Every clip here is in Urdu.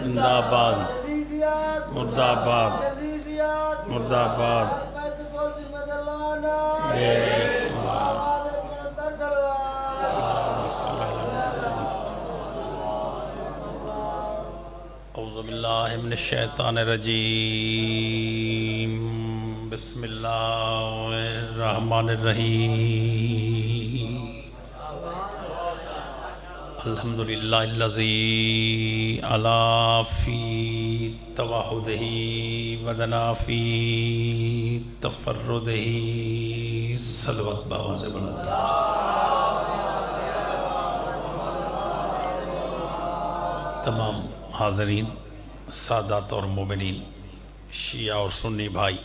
زندہ باد مردہ باد اعوذ باللہ من الشیطان الرجیم بسم اللہ الرحمن الرحیم الحمدللہ الذی علا فی توحدہ ودنا فی تفردہ صلوات باواز بلند تمام حاضرین سادات اور مومنین شیعہ اور سنی بھائی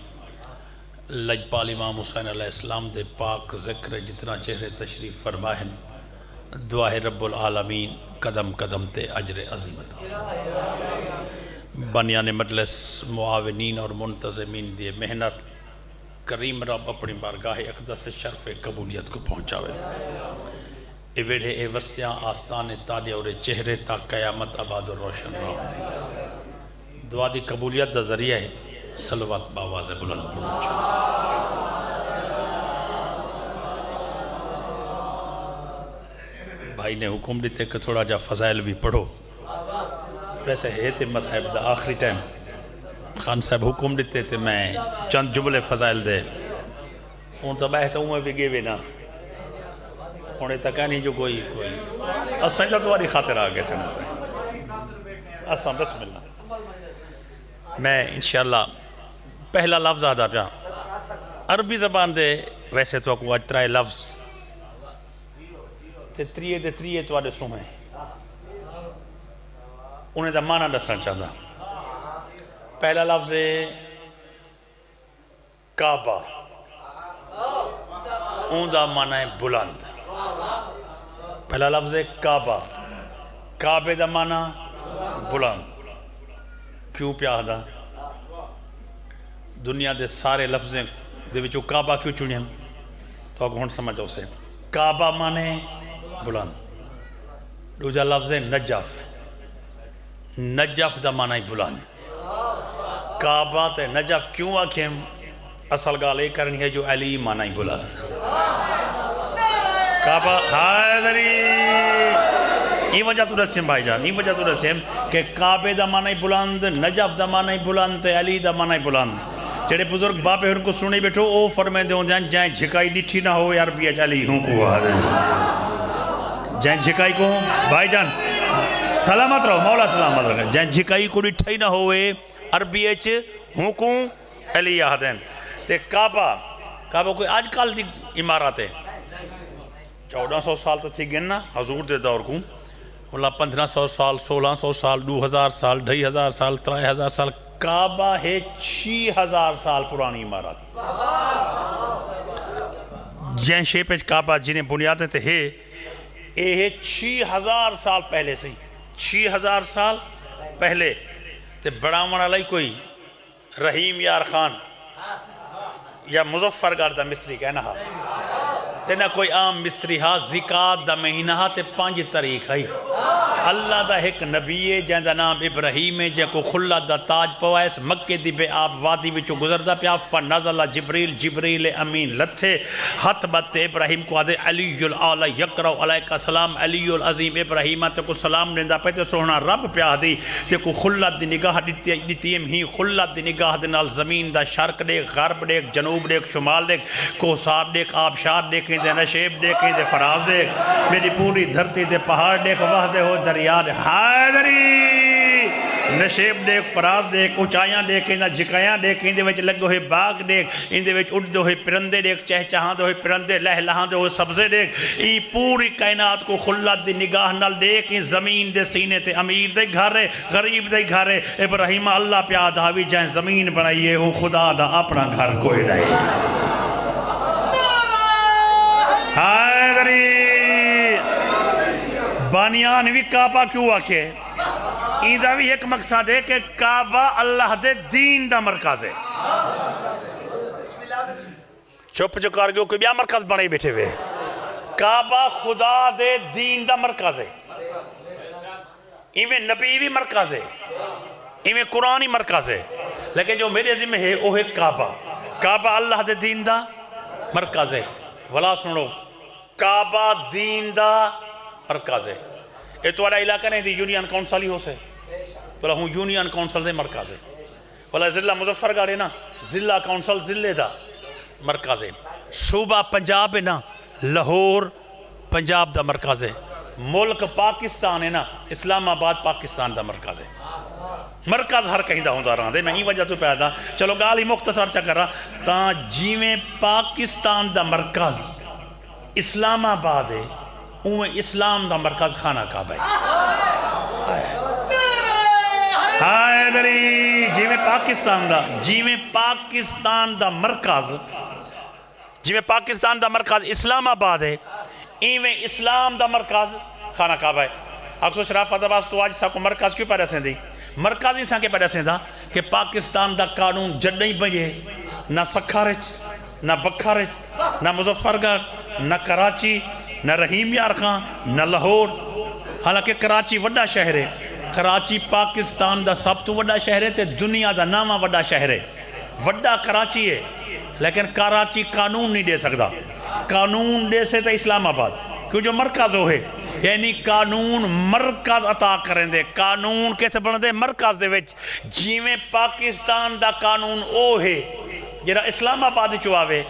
لجپال امام حسین علیہ السلام دے پاک ذکر جتنا چہرے تشریف فرمائیں دعا ہے رب العالمین قدم قدم تے اجر عظیمت بنیان مجلس معاونین اور منتظمین دیے محنت کریم رب اپنی بارگاہ اقدس شرف قبولیت کو پہنچاوے اے ویڑھے اے وستیاں آستان تالے اور چہرے تا قیامت آباد و روشن رہو دعا دی قبولیت دا ذریعہ ہے صلوات باواز بلند پہنچا بھائی نے حکم دیتے کہ تھوڑا جا فضائل بھی پڑھو ویسے ہے تے مصحب دا آخری ٹائم خان صاحب حکم دیتے تھے میں چند جملے فضائل دے ان تو بہتا ہوں میں بھی گے نا انہیں تک نہیں جو کوئی اساں جا تمہاری خاطر آگے سے نا اساں بسم اللہ میں انشاءاللہ پہلا لفظ آدھا پیا عربی زبان دے ویسے تو کو اجترائے لفظ تے تریے تو آدھے سوں ہیں انہیں دا معنی دسنا چاہتا پہلا لفظ ہے کعبہ اون دا معنی ہے بلند پہلا لفظ ہے کعبہ کعبے دا معنی بلند کیوں پیاہ دا دنیا دے سارے لفظیں دے وچوں کعبہ کیوں چنیں تو آپ ہون سمجھو سے کعبہ معنی بلند دوجا لفظ ہے نجف نجف دا معنی بلند کعبہ تے نجف کیوں آکھیں اصل گال ایک کرنی ہے جو علی معنی بلند کعبہ حاضری یہ وجہ تو رسیم بھائی جان یہ وجہ تو رسیم کہ کعبے دا معنی بلند نجف دا معنی بلند تے علی دا معنی بلند جڑے بزرگ باپے ان کو سنی بیٹھو او فرمائے دے ہوں جائیں جھکائی ڈٹھی نہ ہو یار بھی اچھا لی ہوں کو آدھے جائیں جھکائی کو بھائی جان سلامت رہو مولا سلامت رہو جائیں جھکائی کو ڈٹھی نہ ہوئے عربی اچھ ہوں کو علی آدھیں تے کعبہ کوئی آج کال دی عمارت ہے 1400 سال تو تھی گن نا حضور دے دور کو اللہ 1500 سال 1600 سال 2000 سال 2500 سال 3000 سال کعبہ ہے 6000 سال پرانی عمارت جن شیپ ہے کعبہ جنہیں بنیادیں تے ہے یہ ہے 6000 سال پہلے سے 6000 سال پہلے تے بڑا منا لائی کوئی رحیم یار خان یا مظفر گاردہ مستری کہنا ہا تے نہ کوئی عام مستری ہا زکاة دا مہینہ ہا تے 5 طریق ہے اللہ دا ایک نبی ہے جن دا نام ابراہیم ہے جن کو خلہ دا تاج پوائس مکہ دی بے آب وادی وچو گزردہ پیا فنزل جبریل امین لتھے حت بت ابراہیم کو آدھے علی العالی یقرأ علیکہ السلام علی العظیم ابراہیمہ تے کو سلام دیندہ پہتے سوہنا رب پیا دی تے کو خلہ دی نگاہ دیتیم ہی خلہ دی نگاہ دینال زمین دا شرق دیکھ غرب دیکھ جنوب دیکھ شمال دیکھ کوسار دیکھ آبشار دیکھیں دے نشیب دیکھیں دے فراز دیکھ میری پوری دھرتی دے پہاڑ دیکھ وحدے ہو دریا دے حیدری نشیب دیکھ فراز دیکھ اونچائیاں دیکھ اندہ جھکایاں دیکھ اندے وچ لگو ہوئے باغ دیکھ اندے وچ اڑدے ہوئے پرندے دیکھ چہچہاں دے ہوئے پرندے لہلہاں دے ہوئے سبزے دیکھ ای پوری کائنات کو خلت دی نگاہ نال دیکھ ای زمین دے سینے تے امیر دے گھرے غریب دے گھرے ابراہیم اللہ پہ آدھاوی جائیں زمین بنائیے ہو خدا دا اپنا گھر کوئی نہیں حیدری بانیان بھی کعبہ کیوں آکے ایدہ بھی ایک مقصد ہے کہ کعبہ اللہ دے دین دا مرکز ہے چپ چکار گئے کوئی بیا مرکز بڑھائی بیٹھے ہوئے کعبہ خدا دے دین دا مرکز ہے ایویں نبی بھی مرکز ہے ایویں قرآن ہی مرکز ہے، لیکن جو میرے ذمہ ہے وہ ہے کعبہ۔ کعبہ اللہ دے دین دا مرکز ہے۔ ولا سنو، کعبہ دین دا مرکز ہے۔ یہ تھوڑا علاقہ نہیں دی یونین کونسل ہی ہو سے، بلا ہوں یونین کونسل دے مرکز ہے۔ بلا ضلع مظفر گڑھ ہے نا، ضلع کونسل ضلع دا مرکز ہے۔ صوبہ پنجاب ہے نا، لاہور پنجاب دا مرکز ہے۔ ملک پاکستان ہے نا، اسلام آباد پاکستان دا مرکز ہے۔ مرکز ہر کہیں دا ہوندہ رہا دے، میں ہی وجہ تو پیدا چلو گال ہی مختصر چا کر رہا تاں جیویں پاکستان دا مرکز اسلام آباد ہے، اوہ اسلام دا مرکز خانہ کعبہ ہے۔ ہائے دری جیویں پاکستان دا مرکز پاکستان دا مرکز اسلام آباد ہے، ایویں اسلام دا مرکز خانہ کعبہ ہے۔ اکسو شرافت آباز تو آج سا کو مرکز کیوں پیدا سین دی؟ مرکز ہی سا کے پیدا سین دا کہ پاکستان دا قانون جڑ نہیں بنجے، نہ سکھارج، نہ بکھارج، نہ مظفر گڑھ، نہ کراچی، نہ رحیم یار خان، نہ لاہور۔ حالانکہ کراچی وڈا شہر ہے، کراچی پاکستان دا سب تو وڈا شہر ہے تے دنیا دا نامہ وڈا شہر ہے۔ وڈا کراچی ہے لیکن کراچی قانون نہیں دے سکتا، قانون دے سے تے اسلام آباد، کیوں جو مرکز ہو ہے، یعنی قانون مرکز عطا کریں دے۔ قانون کیسے بن دے؟ مرکز دے وچ جیویں پاکستان دا قانون او ہے جڑا اسلام آباد چواوے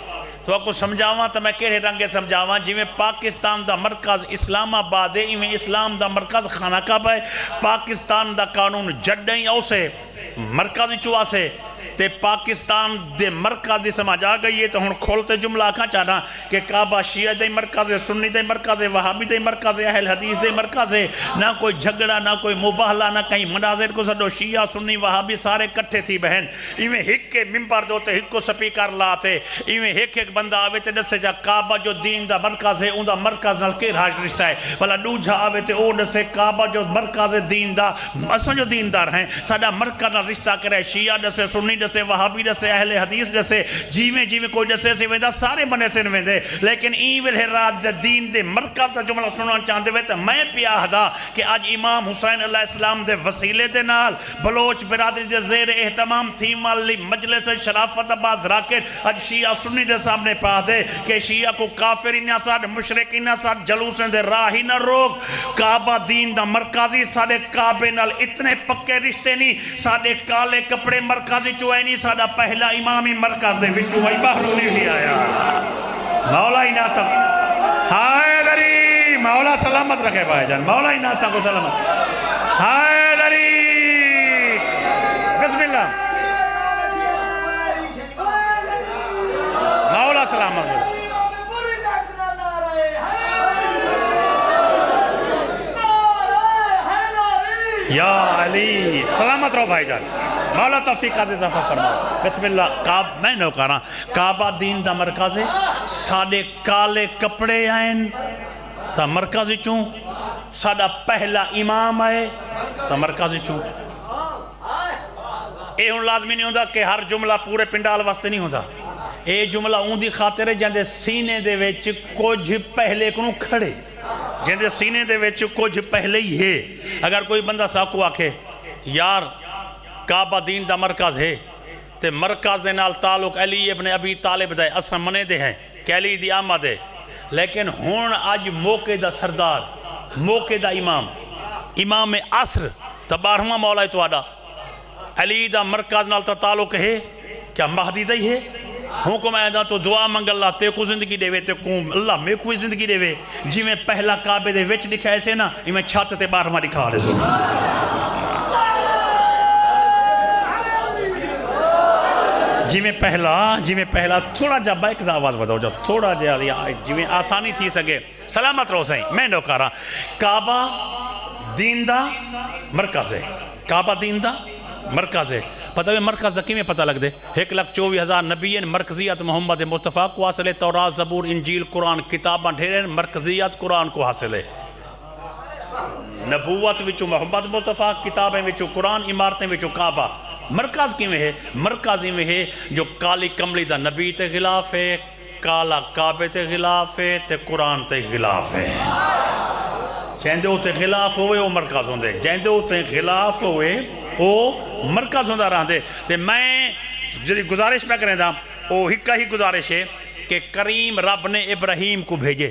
تو آپ کو سمجھاواں تو میں کہڑے رنگے سمجھاواں جیویں پاکستان دا مرکز اسلام آباد ہے، ایویں اسلام دا مرکز خانہ کعبہ ہے۔ پاکستان دا قانون جڑیں او سے مرکز چوا سے تے پاکستان دے مرکز دی سمجھ آ گئی ہے تو ہن کھولتے جملہ کھا چاہنا کہ کعبہ شیعہ دے مرکز ہے، سنی دے مرکز ہے، وہابی دے مرکز ہے، اہل حدیث دے مرکز ہے۔ نہ کوئی جھگڑا، نہ کوئی مباہلہ، نہ کہیں مناظر کو سڈو شیعہ سنی وہابی سارے کٹھے تھی بہن۔ ایویں ہک کے ممبر دوتے ہک کو سپیکر لاتے، ایویں ایک بندہ آوے تے دسے جا کعبہ جو دین دا مرکز ہے اون دا مرکز نال کے راج رشتہ ہے، والا دوجھا آوے تے او دسے کعبہ جو مرکز دین دا، اساں جو دیندار ہیں ساڈا مرکز نال رشتہ کرے، شیعہ دسے، سنی دسے، وہابی دسے، اہل حدیث دسے، جیویں جیویں کوئی دسے سے ویندہ سارے بنے سے ویندے، لیکن ایویں رات دین دے مرکز دا جملہ سننا چاہتے ہوئے تو میں پیاہ دا کہ آج امام حسین علیہ السلام دے وسیلے دے نال بلوچ برادری دے زیر اہتمام تھی مالی مجلس شرافت آباد راکٹ آج شیعہ سنی دے سامنے پا دے کہ شیعہ کو کافرین ساتھ مشرقین ساتھ جلوسیں دے راہی نہ روک۔ کعبہ دین دا مرکزی ساڑھے کعبے نال اتنے پکے رشتے نہیں، ساڑھے کالے کپڑے مرکزی چوئے نہیں، ساڑھا پہلا امامی مرکز دے وچوں وہی بحرونی بھی آیا۔ مولا ہی نہ تک ہائے دری، مولا سلامت رکھے بھائی جان، مولا ہی نہ تک سلامت ہائے دری، بسم اللہ، مولا سلامت رکھے یا علی، سلامت رہو بھائی جان، مولا توفیق دے دفعہ فرماؤ۔ بسم اللہ، میں نو کہہ رہا کعبہ دین دا مرکز ہے، ساڑھے کالے کپڑے آئیں تا مرکز چوں، ساڑھا پہلا امام آئے تا مرکز چوں۔ اے ہن لازمی نہیں ہوندہ کہ ہر جملہ پورے پنڈال واسطے نہیں ہوندہ، اے جملہ اون دی خاطر ہے جاندے سینے دے ویچ کچھ پہلے کنوں کھڑے، جاندے سینے دے ویچ کچھ پہلے ہی ہے۔ اگر کوئی بندہ ساکو آکھے یار کعبہ دین دا مرکز ہے تے مرکز دے نال تعلق علی ابن ابی طالب دے اسم منے دے ہیں کہ علی دی آمد ہے، لیکن ہون آج موقع دا سردار، موقع دا امام عصر تا 12واں مولا ہے تو آڈا علی دا مرکز نال تا تعلق ہے کیا مہدی دائی ہے؟ حکم آئے دا تو دعا منگ اللہ تے کو زندگی دے وے تے کو اللہ میں کوئی زندگی دے وے، جی میں پہلا کعبے دے وچ دکھائے سے نا ہی میں چھات تے 12واں دکھا لے سو۔ جی میں پہلا تھوڑا جا بائک دا آواز بداؤ جا تھوڑا جا جی میں آسانی تھی سکے، سلامت رو سائیں، میں نو کہہ رہا کعبہ دین دا مرکز ہے، کعبہ دین دا مرکز ہے۔ پتہ ہے مرکز دا کی میں پتہ لگ دے 1,24,000 نبیین مرکزیت محمد مصطفیٰ کو حاصل ہے، تورات زبور انجیل قرآن کتاباں ڈھیریں مرکزیت قرآن کو حاصل ہے، نبوت وچو محمد مصطفیٰ کتابیں وچو قرآن عمارتیں وچو کعبہ۔ مرکز کی میں ہے؟ مرکز میں ہے جو کالی کملی دا نبی تے خلاف ہے، کالا کعبے تے خلاف ہے تے قرآن تے خلاف ہے۔ جیندے ہوتے خلاف ہوئے وہ مرکز ہوندے، جیندے ہوتے خلاف ہوئے وہ مرکز ہوندہ رہا دے تے میں جڑی گزارش میں کریں دا وہ ہکا ہی گزارش ہے کہ کریم رب نے ابراہیم کو بھیجے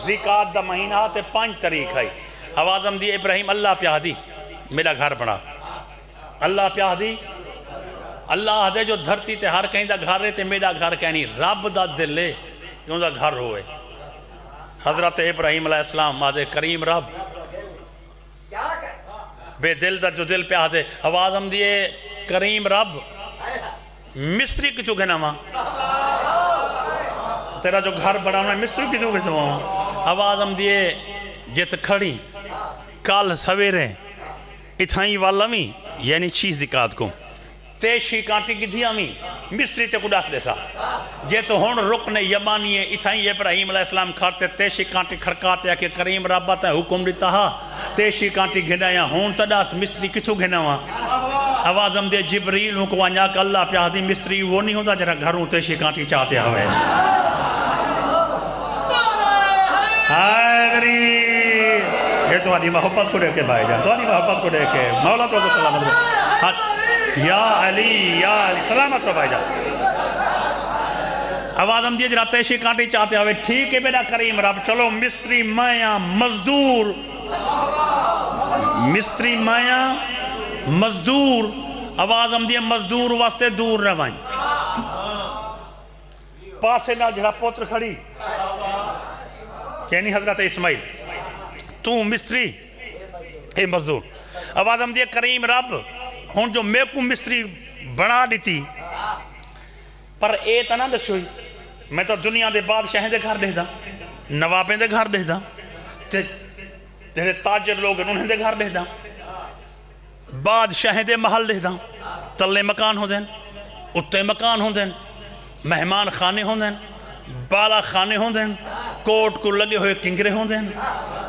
زکات دا مہینہ تے 5 طریق ہے آوازم دی ابراہیم اللہ پیاہ دی میرا گھر بنا اللہ پیاہ دی اللہ دے جو دھرتی تے ہر کہیں دا گھر رہے تے میرا گھر کہنی رب دا دل لے جو دا گھر ہوئے حضرت ابراہیم علیہ السلام آدھے کریم رب بے دل دا جو دل پیاہ دے آوازم دیے کریم رب مصری کی تو گھنا ماں تیرا جو گھر بڑھانا ہے مصری کی تو گھنا ماں آوازم دیے جت کھڑی کال سویرے اتھائیں والمی یعنی چیز زکات کو تیشی کانٹی کی دھی آمی مصری تے کڈاس دیسا جے تو ہون رکن یمانی ہے اتھائیں ابراہیم علیہ السلام کھارتے تیشی کانٹی کھڑکاتے ہیں کہ کریم رب آتا ہے حکم دیتا ہا تیشی کانٹی گھنا یا ہون تداس مصری کتھو گھنا ہوا آوازم دے جبریل ہوں کو آنیا کہ اللہ پیاہ دی مصری وہ نہیں ہوتا جرہ گھروں تیشی کانٹی چاہتے ہوئے حیدری یہ تو آنی محبت کو دیکھے بھائی جان تو آنی محبت کو دیکھے مولا تو سلامت رہے یا علی سلامت رو بھائی جان آوازم دیے جرہ تیشی کانٹی چاہتے ہوئے ٹھیک ہے میرا کریم رب چلو مصری مایا مزدور مصری مایا مزدور آوازم دیے مزدور واسطے دور روائیں پاسے نہ جڑا پوتر کھڑی یعنی حضرت اسماعیل تو مصری اے مزدور آوازم دیے کریم رب ہون جو میں کو مصری بنا دیتی پر اے تا نہ دسوئی میں تو دنیا دے بادشاہیں دے گھر دے دا نوابیں دے گھر دے دا تیرے تاجر لوگ انہیں دے گھر دے دا بادشاہیں دے محل دے دا تلے مکان ہو دین اتے مکان ہو دین مہمان خانے ہو دین بالا خانے ہوں دین کوٹ کو لگے ہوئے کنگرے ہوں دین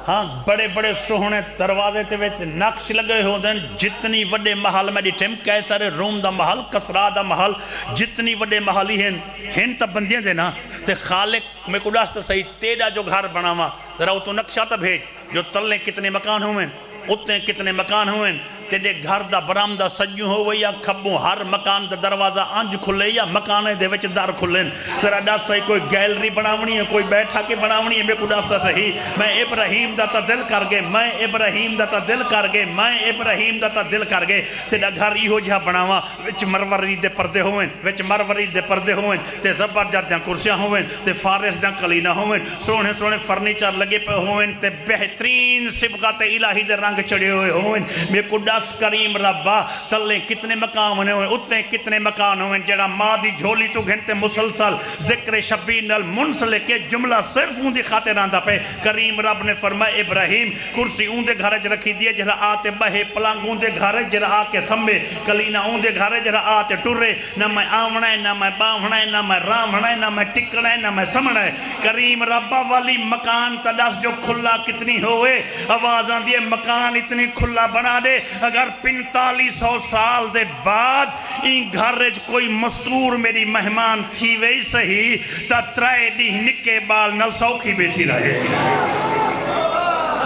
ہاں بڑے بڑے سوہنے دروازے تے ویچ نقش لگے ہوں دین جتنی وڈے محل میں ڈیٹھم کیسر روم دا محل کسرا دا محل جتنی وڈے محلی ہیں تا بندیاں دینا تے خالق میں کڈاس تا صحیح تیڑا جو گھر بناوا ذرا تو نقشہ تا بھیج جو تلے کتنے مکان ہوئے اتنے کتنے مکان ہوئے تیرے گھر دا برامدہ سجوں ہوئے یا کھبوں ہر مکان دا دروازہ آنج کھلے یا مکانے دے وچ دار کھلیں ذرا ڈاس صحیح کوئی گیلری بناونی ہے کوئی بیٹھا کے بناونی ہے میں کو ڈاس دا صحیح میں ابراہیم دا تا دل کر گئے میں ابراہیم دا تا دل کر گئے میں ابراہیم دا تا دل کر گئے تیرا گھر ہی ہو جہاں بناوا وچ مروری دے پردے ہوئے وچ مروری دے پردے ہوئے تے زبرجات دیاں کرسیاں ہوئے تے فارس دیاں کلینہ ہوئے سونے سونے فرنیچر لگے پہ ہوئے تے بہترین سبقات الہی دے رنگ چڑھے ہوئے ہوئے میں کو ڈاس کریم ربا تلے کتنے مقام ہونے ہوئے اتنے کتنے مکان ہوئے جڑا ماں دی جھولی تو گھنٹے مسلسل ذکر شبین المنسل کے جملہ صرف ان دی خاطر آندہ پہ کریم رب نے فرمائے ابراہیم کرسی ان دے گھرج رکھی دیئے جڑا آتے بہے پلانگ ان دے گھرج جڑا آکے سمبے کلینہ ان دے گھرج جڑا آتے ٹرے نہ میں آونا ہے نہ میں باونا ہے نہ میں رامنا ہے نہ میں ٹکنا ہے نہ میں سمنا ہے کریم ربا والی مکان تداس جو کھلا کتنی ہوئے آوازاں دیئے مکان اتنی کھلا بنا دے اگر 4500 سال دے بعد این گھرج کوئی مستور میری مہمان تھی وہی صحیح تا ترائے ڈی نکے بال نل سوکھی بیٹھی رہے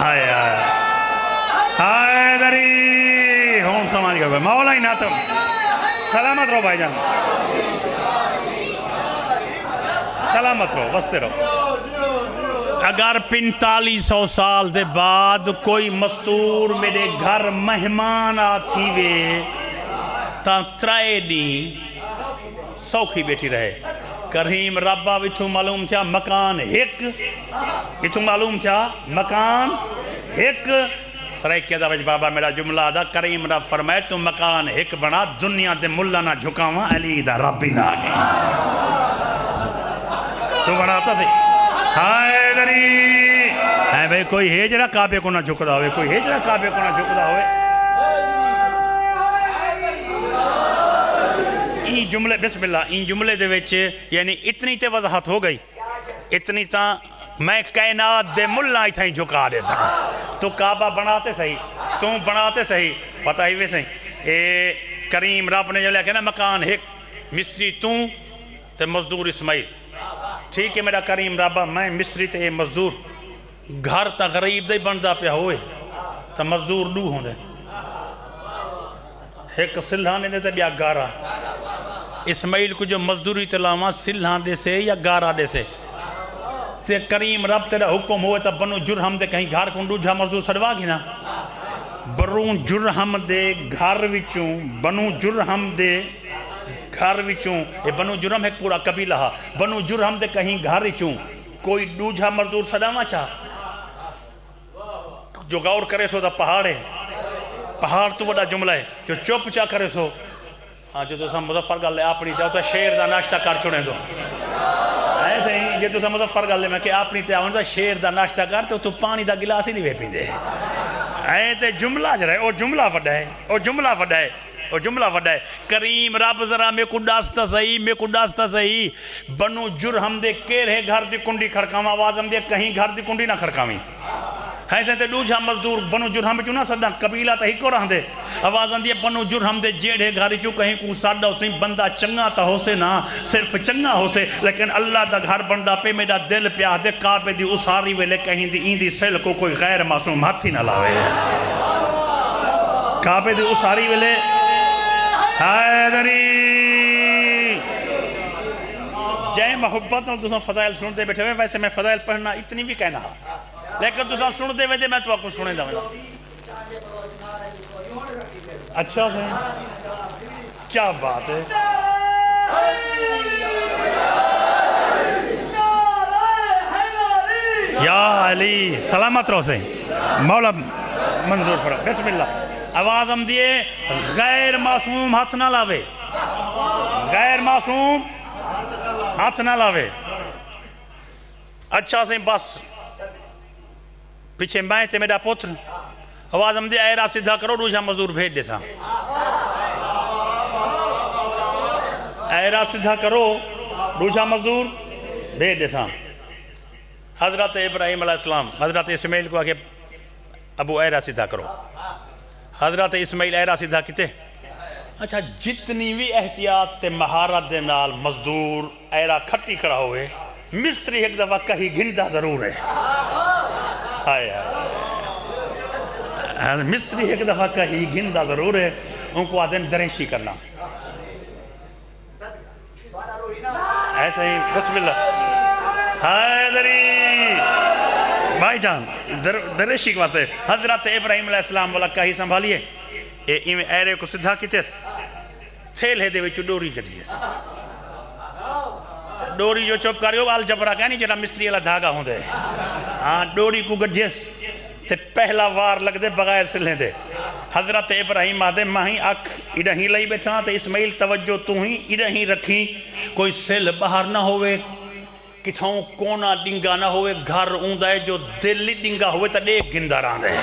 ہائے ہائے دری ہون سمجھ گئے مولا ہی ناتم سلامت رہو بھائی جان سلامت رہو بستے رہو اگر 4500 سال دے بعد کوئی مستور میرے گھر مہمان آتی وے تا ترائے دی سوکھی بیٹھی رہے کریم ربا ویتھو معلوم تھا مکان ایک ویتھو معلوم تھا مکان ایک سرائے کیا دا بھائی بابا میرا جملہ دا کریم رب فرمائے تو مکان ایک بنا دنیا دے ملہ نہ جھکاواں علی دا ربی نہ آگے تو بناتا سی ہائے دری ہے بھئی کوئی ہے جڑا کعبے کو نہ جھکدا ہوئے کوئی ہے جڑا کعبے کو نہ جھکدا ہوئے این جملے بسم اللہ این جملے دے وچ یعنی اتنی تے وضاحت ہو گئی اتنی تا میں کائنات دے ملہ ہی تھائیں جھکا دے سکا تو کعبہ بناتے صحیح تو بناتے صحیح پتہ ہی وے صحیح اے کریم رب نے جو لیا کہ نا مکان ایک مستری تو تے مزدور اسماعیل ٹھیک ہے میرا کریم ربا میں مستری تے مزدور گھر تا غریب دے بندہ پہ ہوئے تا مزدور دو ہوں دے ایک سلھانے دے تے بیا گارا اسماعیل کو جو مزدوری تلاواں سلھان دے سے یا گارا دے سے تے کریم رب تیرا حکم ہوئے تا بنو جرہم دے کہیں گھار کن دوجھا مزدور سڑوا گی نا برون جرہم دے گھار وچوں بنو جرہم دے گھار وچوں یہ بنو جرہم ایک پورا قبیلہ ہا بنو جرہم دے کہیں گھار وچوں کوئی دوجھا مزدور سڑوا چاہ جو غور کرے سو دا پہاڑ ہے پہاڑ تو بڑا جملہ ہے جو چوپ چاہ کرے سو ہاں جو تو سا مظفر گل لے اپنی تے تو شیر دا ناشتہ کر چھوڑے دو ایسے ہی جو تو سا مظفر گل لے میں کہ اپنی تے آؤں دا شیر دا ناشتہ کر تو پانی دا گلاس ہی نہیں پی دے تے جملہ جرہ ہے او جملہ وڈا ہے او جملہ وڈا ہے او جملہ وڈا ہے کریم رب ذرا میں کو ڈاستا صحیح بنو جرہم دے کیر ہے گھر دی کنڈی کھڑکاواں آوازم دے کہیں گھر دی کنڈی نہ کھڑکاویں ایسے تے دوجھا مزدور بنو جرہم چوں نہ سدا قبیلہ تے ہی کو رہن دے آوازاں دی بنو جرہم دے جیڑے گھر چوں کہیں کو ساڈا اسیں بندہ چنگا تا ہو سے نہ صرف چنگا ہو سے لیکن اللہ دا گھر بندہ پہ میرا دل پیا دے کعبے دی اساری ویلے کہیں دی این دی سل کو کوئی غیر معصوم ہاتھ ہی نہ لاوے کعبے دی اساری ویلے حیدری جائے محبت اور دوسرا فضائل سنتے بیٹھے ہوئے ویسے میں فضائل پڑھنا اتنی بھی کہنا ہاں لیکن دوسرا سنتے ہوئے دے میں تو آپ کو سنے دا اچھا ہے کیا بات ہے یا علی سلامت رہو سے مولا منظور فرق بسم اللہ آواز ہم دیئے غیر معصوم ہاتھ نہ لاوے غیر معصوم ہاتھ نہ لاوے اچھا سے بس پیچھے میں تے میرا پتر آواز ہم دیئے ایرا سدھا کرو دوجھا مزدور بھیج دے سا ایرا سدھا کرو دوجھا مزدور بھیج دے سا حضرت ابراہیم علیہ السلام حضرت اسماعیل کو آگے ابو ایرا سدھا کرو حضرت اسماعیل ایرا سدھا کیتے اچھا جتنی بھی احتیاط تے مہارت دے نال مزدور ایرا کھٹی کھڑا ہوئے مستری ایک دفعہ کہیں گھندا ضرور ہے مستری ایک دفعہ کہیں گھندا ضرور ہے ان کو آدھیں دریشی کرنا ایسا ہی بسم اللہ حیدری بھائی جان دریشی کے واسطے حضرت ابراہیم علیہ السلام والا کہیں سنبھالیے ایویں ایرے کو سدھا کیتے تھیل ہے دے وچ ڈوری کٹی ہے ڈوری جو چوپ کریو وال جبرا کہنی جڑا مستری والا دھاگا ہوندے ہاں ڈوری کو گڈھیس تے پہلا وار لگ دے بغیر سلیں دے حضرت ابراہیم آدھے ماہی اکھ اڈا ہی لئی بیٹھا تے اسماعیل توجہ تو ہی اڈا ہی رکھی کوئی سل باہر نہ ہوئے کتھاؤں کونا ڈنگا نہ ہوئے گھر اوندہ ہے جو دلی ڈنگا ہوئے تا ڈیک گندہ رہاں دے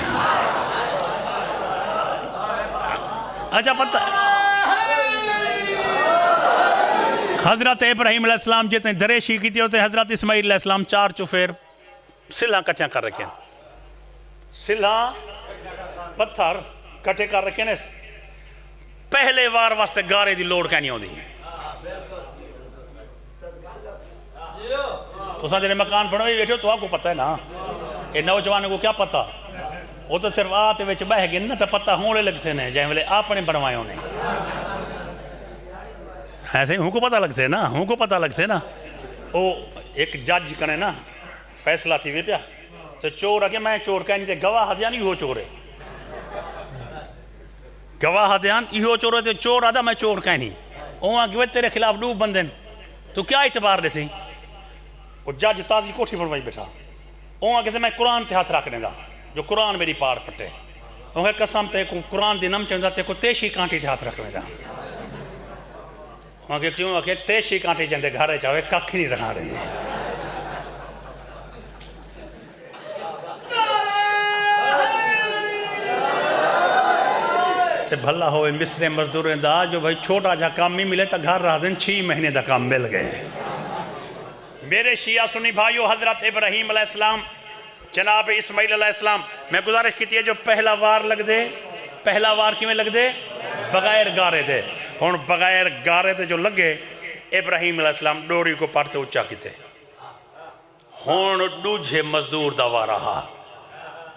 اچھا پتہ حضرت ابراہیم علیہ السلام جتنے دریشی کی تھی ہوتے حضرت اسماعیل علیہ السلام چار چفیر سلہاں کٹیاں کر رکھیں سلہاں پتھر کٹے کر رکھیں پہلے وار واسطے گارے دی لوڑ کہنی ہوں دی تو ساں جنہیں مکان پڑھو ہی بیٹھے ہو تو آپ کو پتہ ہے نا یہ نوجوانوں کو کیا پتہ وہ تو صرف آتے ویچ بہ گئے نا تو پتہ ہوں لے لگ سے نے جائیں ویلے آپ نے بنوائے ہونے ایسے ہی ہوں کو پتہ لگ سے نا ہوں کو پتہ لگ سے نا وہ ایک جج کنے نا فیصلہ تھی پیا تو چور آگے میں چور کہنی تے گواہ دیان یہ چور ہے گواہ دیان یہ چور ہے تو چور آدھا میں چور کہنی وہ آگے تیرے خلاف ڈوب بندن تو کیا اعتبار دے سی وہ جج تازی کوٹھی پر وہی بیٹھا وہ آگے سے میں قرآن تے ہاتھ رکھنے دا جو قرآن میری پار پٹے وہ قسم تے قرآن دی نم چندہ تے کو تیشی کانٹی تے ہاتھ رکھنے دا وہاں کہ کیوں کہ تیشی کانٹی جندے گھارے چاہوے ککھ نہیں رکھا رہے ہیں تے بھلا ہوئے مستری مزدوریں دا جو بھائی چھوٹا جا کام نہیں ملے تا گھر رہا دن 6 مہینے دا کام مل گئے میرے شیعہ سنی بھائیو حضرت ابراہیم علیہ السلام جناب اسماعیل علیہ السلام میں گزارش کی تھی جو پہلا وار لگ دے پہلا وار کی میں لگ دے بغیر گارے دے ہون بغیر گارے دے جو لگے ابراہیم علیہ السلام ڈوری کو پارتے اچھا کی تھے ہون دوجھے مزدور دوا رہا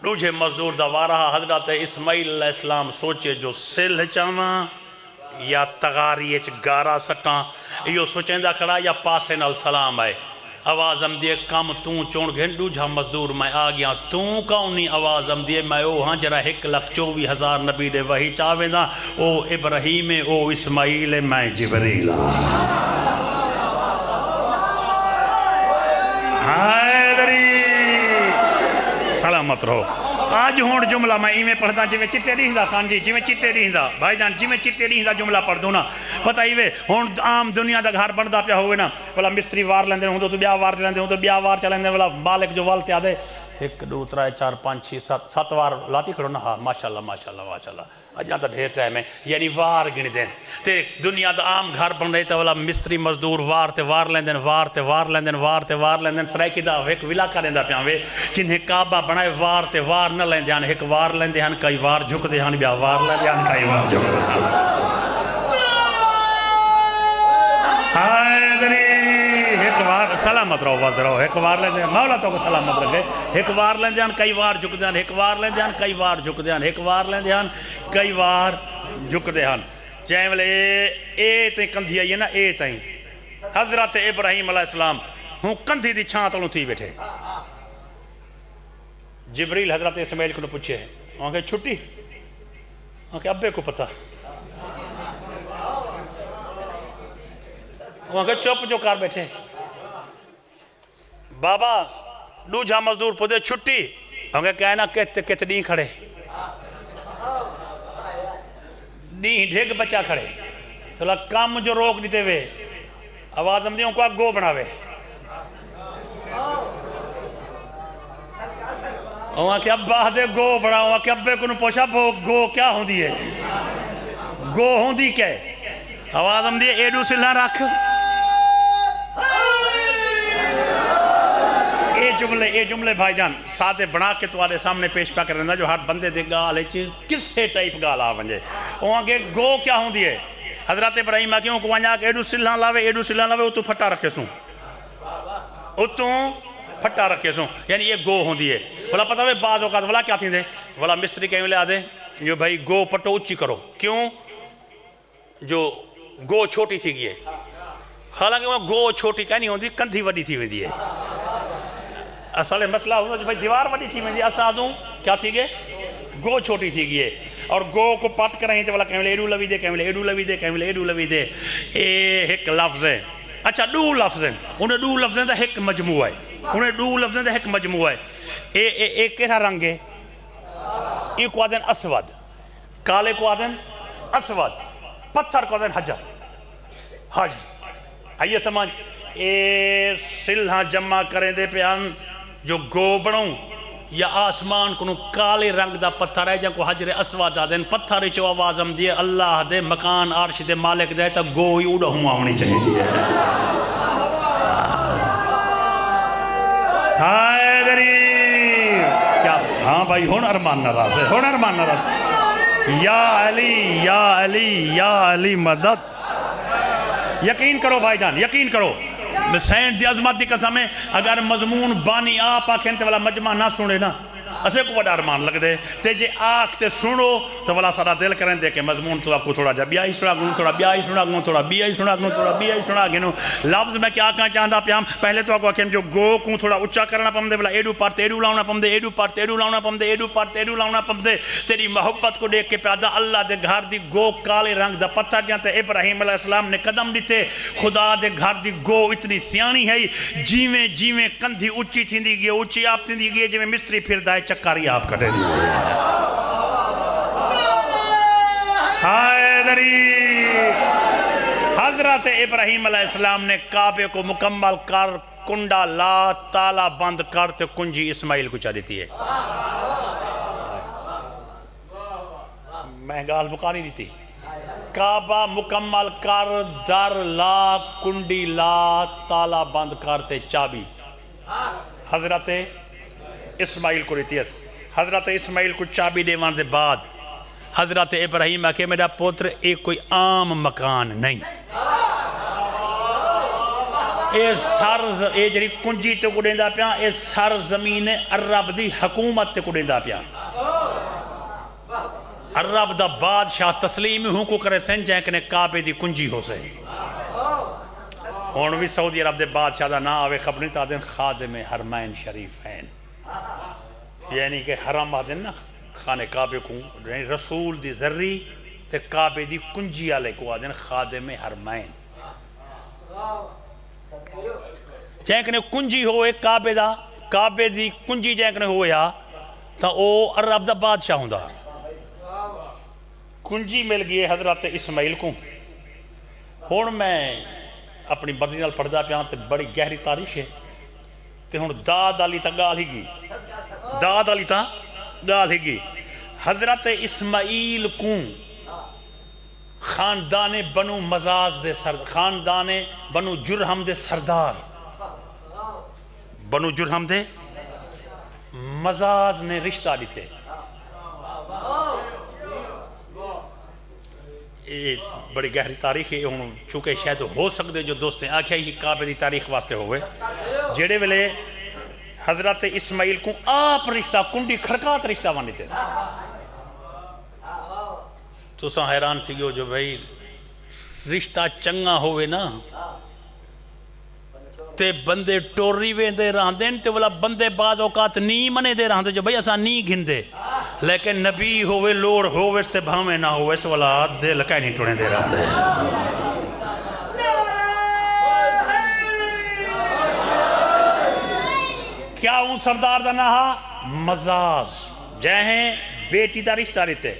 دوجھے مزدور دوا رہا حضرت اسماعیل علیہ السلام سوچے جو سل چاہاں یا تغاری گارا سٹاں یہ سوچیں کھڑا یا پاسے نال سلام آئے آواز ہم دیے کم توں چون گھنڈو جھا مزدور میں آگیا توں کونی آواز ہم دیے میں او ہاں جرا 1,24,000 نبی دے وہی چاہویں دا او ابراہیم او اسماعیل میں جبریل سلامت رہو آج ہون جملہ میں ایمیں پڑھتا جی میں چٹے نہیں دا خان جی میں چٹے نہیں دا بھائی جان جی میں چٹے نہیں دا جملہ پڑھ دوں نا پتہ ہی وے ہون عام دنیا دا گھر بندہ پیا ہوئے نا بلا مستری وار لیندے ہوں تو بیا وار چلندے ہوں تو بیا وار چلندے بلا بالک جو والتے آدھے 1 2 3 4 5 6 7 وار لاتی کھڑو نا ہاں ماشاءاللہ ماشاءاللہ ماشاءاللہ اجاں تا ڈھیر ٹائم ہے یعنی وار گن دین تے دنیا دا عام گھر بن رہی تا والا مستری مزدور وار تے وار لیندن وار تے وار لیندن وار تے وار لیندن سرائکی دا ایک علاقہ لیندا پیاں وے جنہیں کعبہ بنائے وار تے وار نہ لیندے ہن ایک وار لیندے ہن کئی وار جھک دے ہن بیا وار لیندے ہن کئی وار جھک دے ہن حیدری ایک وار سلامت رہو وزد رہو ایک وار لیندے ہن مولا تو کو سلامت رکھے ایک وار لیندے ہن کئی وار جھک دے ہن ایک وار لیندے ہن کئی وار جھک دے ہن ایک وار لیندے ہن کئی وار جھک دے ہن چاہیں بلے اے تے کندھی آئی ہے نا اے تائیں حضرت ابراہیم علیہ السلام ہوں کندھی دی چھاں تلوں تھی بیٹھے جبریل حضرت اسماعیل کو پوچھے وہاں کہ چھٹی وہاں کہ ابے کو پتہ وہاں کہ چپ جو کار بیٹھے بابا دو جھا مزدور پودے چھٹی وہاں کہ کہنا کہتے نہیں کھڑے نہیں ڈھیگ بچہ کھڑے تو کام جو روک دیتے ہوئے آواز ہم دیوں کو گو بناوے وہاں کہ ابا دے گو بڑا وہاں کہ ابے کو پوچھا گو کیا ہوں دی ہے گو ہوں دی کیا ہے آواز ہم دیے ایڈو سلح رکھ اے جملے بھائی جان سادے بنا کے توارے سامنے پیش پا کر رہنا جو ہر بندے دے گال ہے کس ہے ٹائپ گال آونجے وہاں کہ گو کیا ہوں دی ہے حضرت ابراہیم آکیوں کو وہاں کہ ایڈو سلح لاوے وہ تو پھٹا رکھے سوں اتوں پھٹا رکھے سوں یعنی یہ گو ہوں دی ہے بلا پتہ ہے بعض اوقات بلا کیا تھی دے بلا مستری کہیں لے آدھے جو بھائی گو پٹو اچھی کرو کیوں جو گو چھوٹی تھی گئی ہے حالانکہ وہ گو چھوٹی کہیں نہیں ہوندی کندھی وڈی تھی ہوئی دی ہے اصل مسئلہ ہوتا ہے جو بھائی دیوار وڈی تھی ہوئی دی اصلا دوں کیا تھی گئے گو چھوٹی تھی گئی ہے اور گو کو پٹ کر رہے ہیں بلا کہیں لے ایڈو لوی دے کہیں لے ایڈو لوی دے کہیں لے ایڈو لوی دے ایک لفظ ہے اچھا دو لفظ ہیں انہیں دو لفظ ہیں دا ایک مجموعہ ہے انہیں دو لفظ ہیں دا ایک مجموعہ ہے ایک کیسا رنگ ہے ایک کو آدھن اسود کالے کو آدھن اسود پتھر کو آدھن حج آئیے سمجھ اے سلحہ جمع کریں دے پیان جو گو بڑھوں یا آسمان کنو کالے رنگ دا پتھر ہے جن کو حجر اسود آدھن پتھر چو آواز ہم دیئے اللہ دے مکان عرش دے مالک دے تا گو ہی اوڑا ہوں آونی چاہیے دیئے حیدری کیا ہاں بھائی ہون ارمان نراز ہے ہون ارمان نراز یا علی مدد یقین کرو بھائی جان یقین کرو سینٹ دی عظمت دی قسم ہے اگر مضمون بانی آپ آکھیں تے والا مجمع نہ سنے نا اسے کو بڑا ارمان لگ دے تے جے آکھ تے سنو تو والا سارا دل کریں دے کہ مضمون تو آپ کو تھوڑا جا بیائی سنا گنو تھوڑا بیائی سنا گنو تھوڑا بیائی سنا گنو تھوڑا بیائی سنا گنو لفظ میں کیا کہاں چاہتا پیام پہلے تو آپ کو جو گو کو تھوڑا اچھا کرنا پم دے والا ایڈو پارت ایڈو لاؤنا پم دے ایڈو پارت ایڈو لاؤنا پم دے ایڈو پارت ایڈو لاؤنا پم دے تیری محبت کو دیکھ کے پیادا اللہ دے گھر دی گو کالے رنگ دا پتھر جانتے ابراہیم علیہ السلام نے قدم دیتے خدا دے گھر دی گو اتنی سیانی ہے جیویں کندھی اچھی تھی دی گئے اچھی آپ تھی دی گئے جیویں مستری پھر دائے چکاری آپ کٹے دی حیدری حضرت ابراہیم علیہ السلام نے کعبے کو مکمل کر کنڈا لا تالا بند کرتے کنجی اسماعیل کو چاہتی تھی ہے میں گال بکانی نہیں تھی کعبہ مکمل کر در لا کنڈی لا تالا بند کرتے چابی حضرت اسماعیل کو رہتی ہے حضرت اسماعیل کو چابی دیوان دے بعد حضرت ابراہیم ہے کہ میرا پوتر ایک کوئی عام مکان نہیں اے جڑی کنجی تے کو دیندہ پیا اے سر زمین عرب دی حکومت تے کو دیندہ پیا عرب دا بادشاہ تسلیم ہوں کو کرے سن جائیں کہ کعبے دی کنجی ہو سے ہون بھی سعودی عرب دے بادشاہ دا نا آوے خبریں تا دن خادم حرمین شریفین یعنی کہ حرم آدن نا خانے کعبے کو رسول دی ذری تے کعبے دی کنجی آلے کو آدن خادم حرمین جائیں کہ کنجی ہوئے کعبے دا کعبے دی کنجی جائیں کہ ہویا تا او عرب دا بادشاہ ہوں دا کنجی مل گئی حضرت اسماعیل کو ہون میں اپنی مرضی نال پڑھدا پیاں تے بڑی گہری تاریخ ہے تے ہن داد علی تا گال ہی گئی داد علی تا گال ہی گئی حضرت اسماعیل کو خاندان بنو مزاز دے خاندان بنو جرہم دے سردار بنو جرہم دے مزاز نے رشتہ دیتے یہ بڑی گہری تاریخ ہے چونکہ شاید ہو سکتے جو دوستیں آکھیا ہی کعبے دی تاریخ واسطے ہوئے جیڑے ویلے حضرت اسماعیل کو آپ رشتہ کنڈی کھڑکات رشتہ وانی تے تو ساں حیران تھی گئو جو بھئی رشتہ چنگا ہوئے نا تے بندے ٹوری وے دے رہن دیں تے والا بندے بعض اوقات نی منے دے رہن دے جو بھئی اساں نی گھن دے لیکن نبی ہوئے لوڑ ہوئے تے بھامے نہ ہوئے سو والا دل کہیں نہیں ٹوڑیں دے رہن دے کیا ہوں سردار دا نہا مزاز جہیں بیٹی دا رشتہ رہتے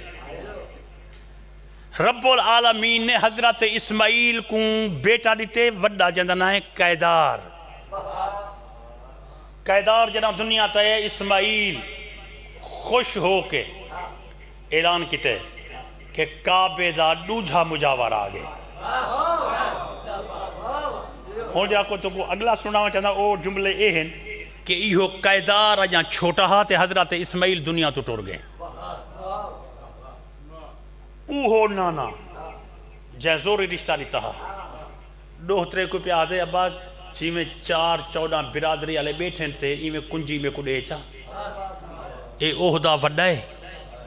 رب العالمین نے حضرت اسماعیل کو بیٹا دیتے وڈا جندنا ہے قیدار قیدار جنا دنیا تے اسماعیل خوش ہو کے اعلان کیتے کہ کعبے دا دوجھا مجاور آگے ہو جا کو تو کو اگلا سناوا چاہتا او جملے اے ہیں کہ ایہو قیدار اجاں چھوٹا ہاتے حضرت اسماعیل دنیا تو ٹور گئے اوہو نانا جائے زوری رشتہ لیتا ہے دوہترے کو پہ آدھے ابا جی میں 4-14 برادری آلے بیٹھیں تے ای میں کنجی میں کو دے چا اے اوہدہ وڈا ہے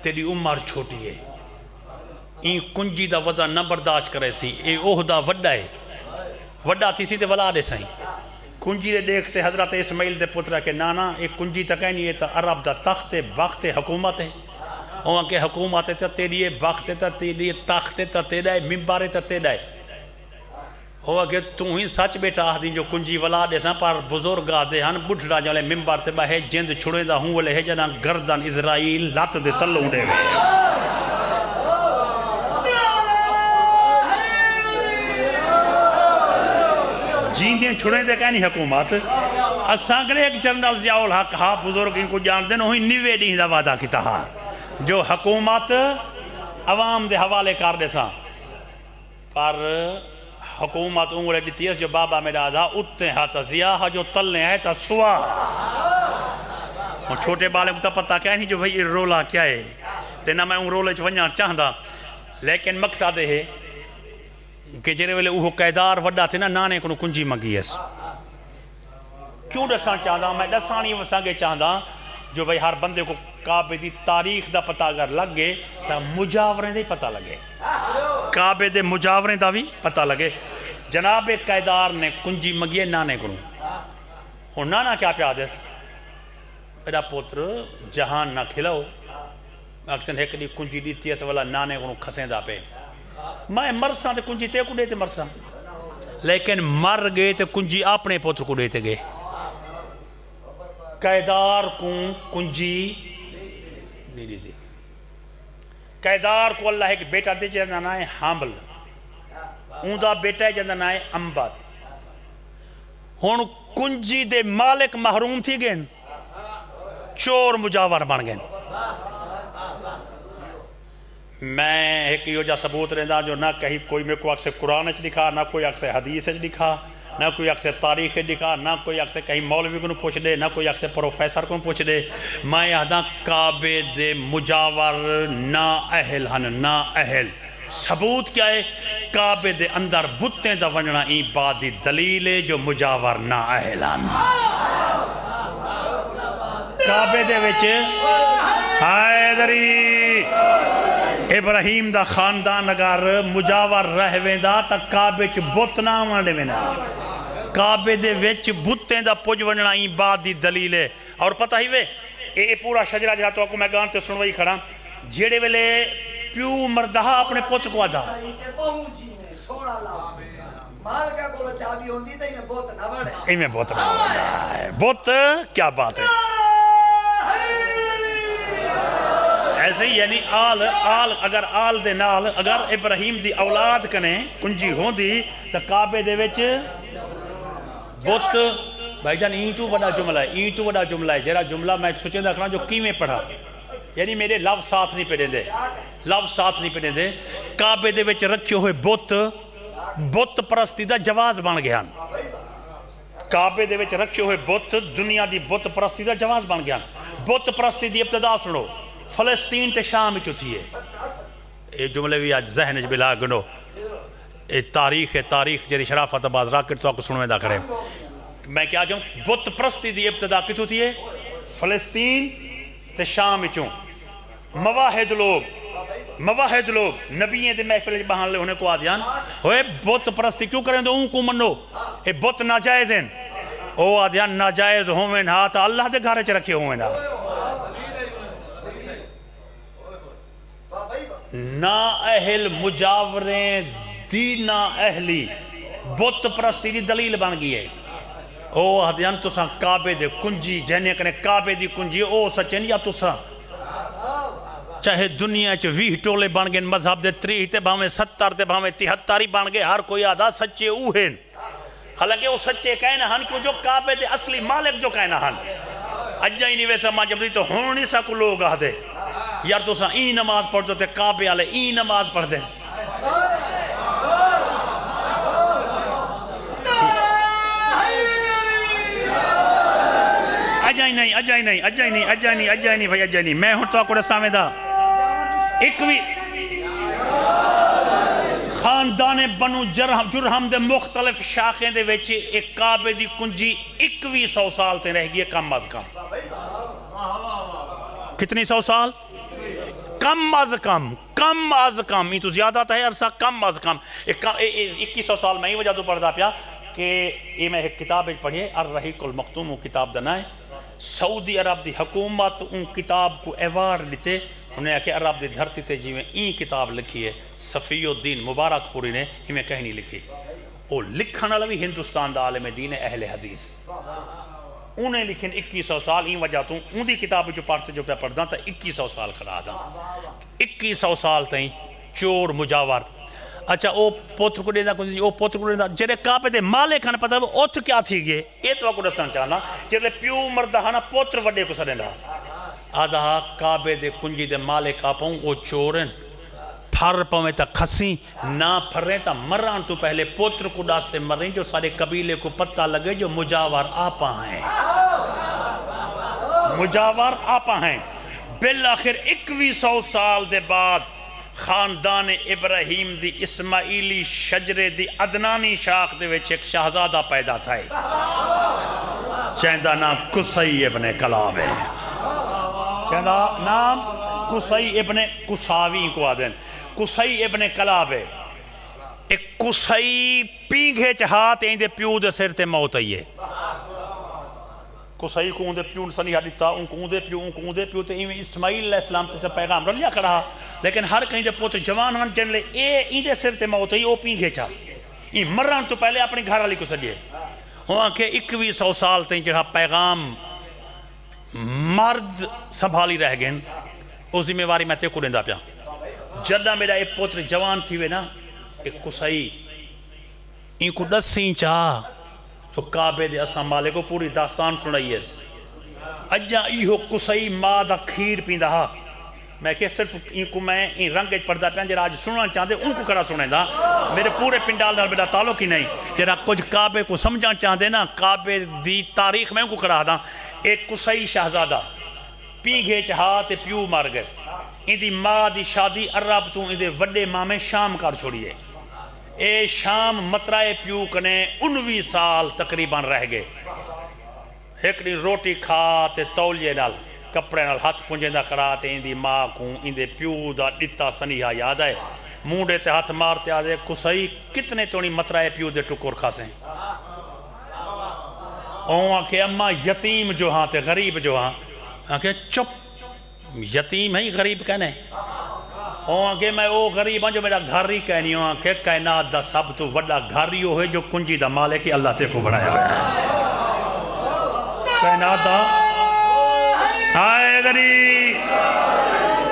تیری عمر چھوٹی ہے ای کنجی دا وضع نہ برداشت کرے سی اے اوہدہ وڈا ہے وڈا تھی سی تے ولا دے سائیں کنجی دے دیکھتے حضرت اسماعیل دے پترہ کے نانا ایک کنجی تک ہے نہیں ہے تا عرب دا تخت بخت حکومت ہے وہاں کے حکومت تا تیری بخت تا تیری تخت تا تیرا ممبر تا تیرا ہوا کہ تو ہی سچ بیٹا آہ دیں جو کنجی ولا دے ساں پر بزرگ آدھے ہن بڑھڑا جالے ممبر تے با ہے جند چھڑے دا ہوں والے ہے جنا گردن اسرائیل لات دے تلوں دے گئے جیندیں چھڑے دے کہنی حکومت اسانگلے ایک جنرل ضیاء الحق ہاں بزرگ ان کو جان دیں وہی 90 دیں دا وعدہ کیتا ہاں جو حکومت عوام دے حوالے کار دے ساں پر حکومت انگلے دیتی ہے جو بابا میرا آدھا اتنے ہاتا زیاہ جو تلنے ہے تا سوا چھوٹے بالے کو تا پتہ کیا نہیں جو بھئی یہ رولا کیا ہے تے نہ میں ان رولے چونیاں چاہتا لیکن مقصد ہے کہ جرے ویلے اوہ قیدار وڈا تھے نا نانے کو کنجی مگی ہے کیوں دسان چاہتا میں دسانی وسانگے چاہتا جو بھئی ہر بندے کو کعبے دی تاریخ دا پتہ اگر لگ گئے تا مجاوریں دے پتہ لگے کعبے دے مجاوریں دا بھی پتہ لگے جناب قیدار نے کنجی مگیے نانے کو اور نانا کیا پہ آدھس میرا پوتر جہان نہ کھلاؤ اکسن ہے کدی کنجی دیتی ہے والا نانے کو کھسیں دا پہ میں مرساں تے کنجی تے کو دیتے مرساں لیکن مر گئے تے کنجی اپنے پوتر کو دیتے گئے قیدار کو کنجی نہیں دی دی قیدار کو اللہ ایک بیٹا دے جانا نام ہے حامل اوندا بیٹا ہے جانا نام ہے امباد ہون کنجی دے مالک محروم تھی گئن چور مجاور بن گئن میں ایک یو جا ثبوت رہندا جو نہ کہیں کوئی میں کو اکسے قرآن اچھ لکھا نہ کوئی اکسے حدیث اچھ لکھا نہ کوئی اکسے تاریخ لکھا نہ کوئی اکسے کہیں مولوی کو پوچھ دے نہ کوئی اکسے پروفیسر کو پوچھ دے میں یہاں کعبے دے مجاور نا اہل ہن نا اہل ثبوت کیا ہے کعبے دے اندر بتیں دا ونجنا این بات دی دلیل ہے جو مجاور نا اہل ہن کعبے دے وچ حیدری ابراہیم دا خاندان اگر مجاور رہ ویندا تا کعبے چ بت نہ ونڈ وینا کعبے دے وچ بتیں دا پج ونڈنا این بات دی دلیل ہے اور پتہ ہی وے اے پورا شجرہ جہاں تو میں گان تے سنوائی کھڑا جیڑے ویلے پیو مردہ اپنے پت کو آدھا میں بہت نہ ہے بہت کیا بات ہے ایسے ہی یعنی آل اگر آل دے نال اگر ابراہیم دی اولاد کنے کنجی ہوں دی تا کعبے دے وچ بہت بھائی جان این تو وڈا جملہ ہے جرا جملہ میں سوچیں دا کرنا جو کیویں پڑھا یعنی میرے لفظ ساتھ نہیں پڑھیں دے کعبے دے وچ رکھے ہوئے بت پرستی دا جواز بن گیا کعبے دے وچ رکھے ہوئے بت دنیا دی بت پرستی دا جواز بن گیا بت پرستی دی ابتدا سنو فلسطین تے شام چو تھی ہے یہ جملے بھی آج ذہن اچ بلا گنو یہ تاریخ جری شرافت آباد راکٹ تو آپ کو سنویں دا کھڑے میں کیا کہوں بت پرستی دی ابتدا کتو تھی ہے فلسطین تے شام چوں مواحد لوگ نبییں دے محفل بہان لے ہونے کو آدیان ہوئے بت پرستی کیوں کریں دو ان کو منو اے بت ناجائز ہیں او آدیان ناجائز ہوئے نا تا اللہ دے گھارے چ رکھے ہوئے نا نا اہل مجاوریں دی نا اہلی بت پرستی دی دلیل بن گئی ہے او آدیان تساں کعبے دے کنجی جہنے کنے کعبے دی کنجی او سچن یا تساں چاہے دنیا چ 20 ٹولے بن گئے مذہب دے 30 تے بھاویں 70 تے بھاویں 73 بن گئے ہر کوئی آدھا سچے اوہن حالانکہ وہ سچے کہنا ہن کیوں جو کعبے دے اصلی مالک جو کہنا ہن اجا ہی نہیں ویسا ماں جب دی تو ہون نہیں سا کو لوگ آدھے یار تو سا این نماز پڑھ دو تے کعبے آلے این نماز پڑھ دیں اجائی نہیں بھائی اجائی نہیں میں ہوں تو آپ کو رسامے دا ایک بھی خاندان بنو جرہم دے مختلف شاخیں دے ویچے ایک کعبے دی کنجی 2100 سال تے رہ گئی کم از کم کتنی 100 سال کم از کم یہ تو زیادہ تھا ہے عرصہ کم از کم 2100 سال میں ہی وجہ تو پڑھ دا پیا کہ یہ میں ایک کتاب پڑھئے الرحیق المختوم کتاب دنائے سعودی عرب دی حکومت ان کتاب کو ایوارڈ لیتے انہیں کہ عرب دی دھرتی تے جی میں این کتاب لکھی ہے صفی الدین مبارک پوری نے ہی میں کہیں نہیں لکھی وہ لکھنا لوی ہندوستان دا عالم دین اہل حدیث انہیں لکھیں 2100 سال این وجہ تو ان دی کتاب جو پڑھتے جو پہ پڑھ دا تا 2100 سال کھڑا دا 2100 سال تائیں چور مجاور اچھا او پوتر کو دینا او پوتر کو دینا جڑے کعبے دے مالے کھانے پتا ہے اوتھ کیا تھی گئے یہ تو کو دسنا چاہنا جڑے پیو مردہ ہانا پوتر وڈے کو سڑیں دا آدھا کعبے دے کنجی دے مالے کھاپوں او چورن پھر پویں تا کھسیں نہ پھریں تا مران تو پہلے پوتر کو داستے مریں جو سارے قبیلے کو پتہ لگے جو مجاور آپا ہیں بالآخر 2100 سال دے بعد خاندان ابراہیم دی اسماعیلی شجرے دی ادنانی شاخ دے وچ ایک شہزادہ پیدا تھا ہے چہندہ نام قصی ابن کلاب ہے چہندہ نام قصی ابن قصاوی کو آدھیں قصی ابن کلاب ہے ایک قصی پیگھے چہات ہیں دے پیو دے سر تے موت ہے قصی کو اندے پیو سنی حدیثہ ان کو اندے پیو تے اسماعیل علیہ السلام تے پیغام رلیا کھڑا لیکن ہر کہیں دے پوت جوان ہن جن لے این دے سر تے موت ہے او پیگھے چا این مران تو پہلے اپنی گھر والی کو سڈیے ہاں کہ 2100 سال تے جڑا پیغام مرد سنبھالی رہ گئے اس ذمہ واری میں تے کو دیندا پیا جدہ میرا ایک پوتر جوان تھی وے نا ایک قصی این کو دسیں چاہ تو کعبے دے اساں مالے کو پوری داستان سنائی ہے اجا ایہو قصی ماں دا کھیر پیندا ہا میں کہ صرف ان کو میں ان رنگ پردہ پیان جرا آج سننا چاہتے ان کو کرا سنیں دا میرے پورے پنڈال نال بیٹا تعلق ہی نہیں جرا کچھ کعبے کو سمجھا چاہتے نا کعبے دی تاریخ میں ان کو کرا دا ایک قصی شہزادہ پیگھے چہا تے پیو مار گئے ان دی ماں دی شادی عرب تو ان دے وڈے ماں میں شام کر چھوڑیے اے شام مطرائے پیو کنے 19 سال تقریباً رہ گئے ایک دن روٹی کھا تے تولیے نال کپڑے نال ہاتھ پنجیندہ کڑا تے اندی ماں کو اندے پیو دا ڈتا سنیہا یاد آئے مونڈے تے ہاتھ مارتے آدھے کسائی کتنے تونی مترائے پیو دے ٹکور کھاسیں اوہاں کہ اماں یتیم جو ہاں تے غریب جو ہاں کہ چپ یتیم ہے غریب کہنے اوہاں کہ میں او غریب ہاں جو میرا گھر ہی کہنی ہوں کہ کائنات دا سب تو وڈا گھر ہی ہے جو کنجی دا مالک ہی اللہ تے کو بڑھایا ہویا ہے کائنات دا آئے دری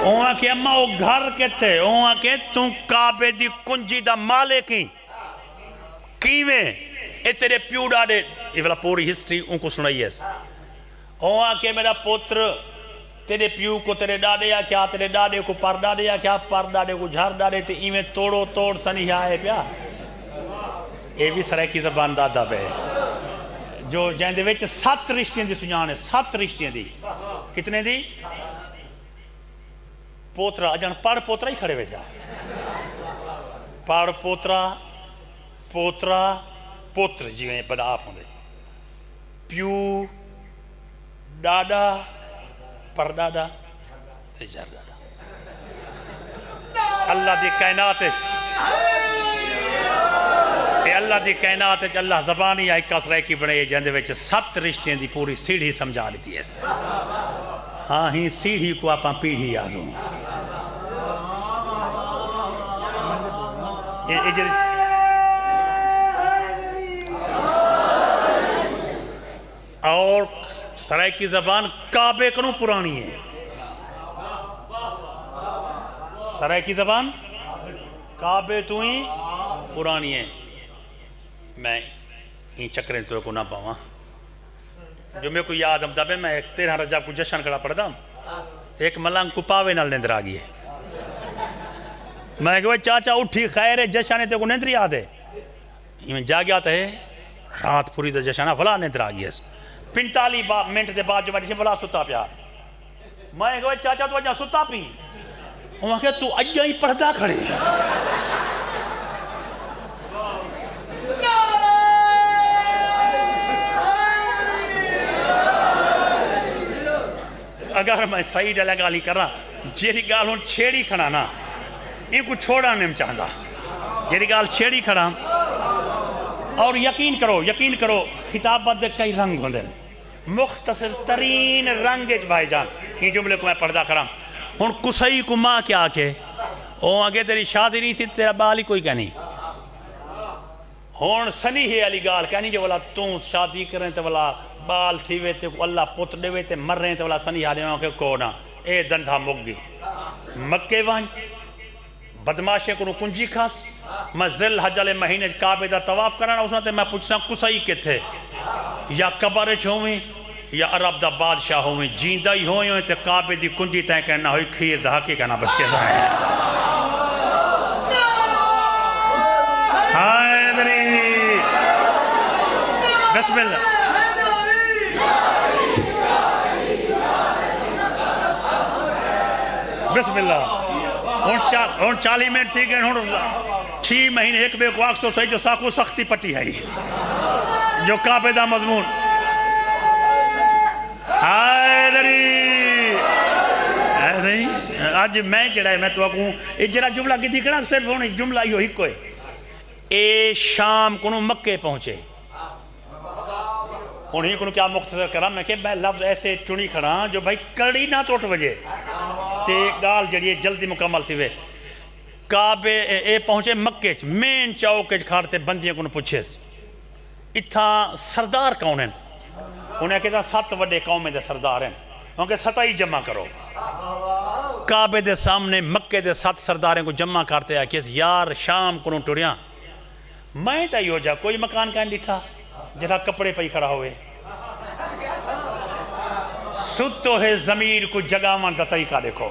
اوہاں کہ اماں او گھر کے تھے اوہاں کہ تم کعبے دی کنجی دا مالک ہی کیویں اے تیرے پیو ڈاڑے یہ والا پوری ہسٹری ان کو سنائی ہے اوہاں کہ میرا پوتر تیرے پیو کو تیرے ڈاڑے یا کیا تیرے ڈاڑے کو پر ڈاڑے یا کیا پر ڈاڑے کو جھار ڈاڑے تے ایویں توڑو توڑ سنی آئے پیا اے بھی سرائکی زبان دادا پہ جو جہاں دے ویچ 7 رشتیں دی سنجانے 7 رشتیں دی کتنے دی پوترا اجان پڑ پوترا ہی کھڑے ہوئے جا پڑ پوترا پوترا پوتر جی میں بڑا آپ ہوں دے پیو ڈاڈا پر ڈاڈا جھر ڈاڈا اللہ دی کائنات اللہ دی کائنات اللہ زبانی آئی کس رہے کی بڑھے جہاں ویچ 7 رشتیں دی پوری سیڑھی سمجھا لیتی ہے ہاں ہی سیڑھی کو آپ پیڑھی آگوں اور سرائے کی زبان کعبے کنوں پرانی ہے سرائے کی زبان کعبے تو ہی پرانی ہے میں این چکریں تو کو نہ پاواں جو میں کو یاد امدابے میں 13 رجب کو جشن کھڑا پڑھتا ہوں ایک ملنگ کو پاوے نال نیندر آگئی ہے میں کہا چاچا اٹھی خیر ہے جشن ہے تو کو نیندر یاد ہے میں جا گیا تھا رات پوری دا جشن فلا نیندر آگئی ہے 45 منٹ دے بعد جو میں فلا ستا پیا میں کہا چاچا تو اجا ستا پی وہ کہا تو اجا ہی پڑھدا کھڑے اگر میں صحیح ڈالا گالی کر رہا جیری گال ہوں چھیڑی کھڑا نا ان کو چھوڑا نہیں چاہتا جیری گال چھیڑی کھڑا اور یقین کرو خطابت دے کئی رنگ ہوندے مختصر ترین رنگ بھائی جان یہ جملے کو میں پڑھدا کھڑا ہوں کسائی کو ماں کیا آکے وہ آگے تیری شادی نہیں تھی تیرا بال ہی کوئی کہنی ہون سنی ہے علی گال کہنی جو والا توں شادی کریں تو والا بال تھی وے تے اللہ پوت دے وے تے مر رہے تے والا سنی آدھے ہوں کہ کونا اے دندھا مک گئی مکے وائن بدماشے کو کنجی کھاس میں ذل حجل مہینے کعبے دا طواف کرانا اس نے تے میں پوچھنا کسائی کے تھے یا قبرچ ہوئیں یا عرب دا بادشاہ ہوئیں جیندہ ہی ہوئیں تے کعبے دی کنجی تین کہنا ہوئی کھیر دا حقی کہنا بس کے زائیں ہائے دری بسم اللہ بسم اللہ ہون 40 منٹ تھی گئے ہون 6 مہینے ایک بے کو آکسو صحیح جو ساکو سختی پٹی ہے جو کعبے دا مضمون ہائے دری ایسے ہی آج میں جڑا ہے میں تو آکوں اس جڑا جملہ کی دیکھنا صرف ہونے جملہ یہ ہی کوئی اے شام کنو مکے پہنچے انہیں کنو کیا مختصر کرا میں کہ میں لفظ ایسے چنی کھڑا جو بھائی کڑی نہ توٹ وجے تے گال جڑیے جلدی مکمل تھی وے کعبے اے پہنچے مکے مین چوک کھاڑتے بندیاں کنو پوچھے اتھا سردار کون ہیں انہیں کہتا 7 وڈے قومیں دے سردار ہیں کیونکہ 7 ہی جمع کرو کعبے دے سامنے مکے دے 7 سرداریں کو جمع کرتے ہیں کہ یار شام کنو ٹوڑیاں میں تا ہی ہو جا کوئی مکان کہیں ڈٹھا جہاں کپڑے پہ ہی کھڑا ہوئے ستو ہے ضمیر کو جگاوان دا طریقہ دیکھو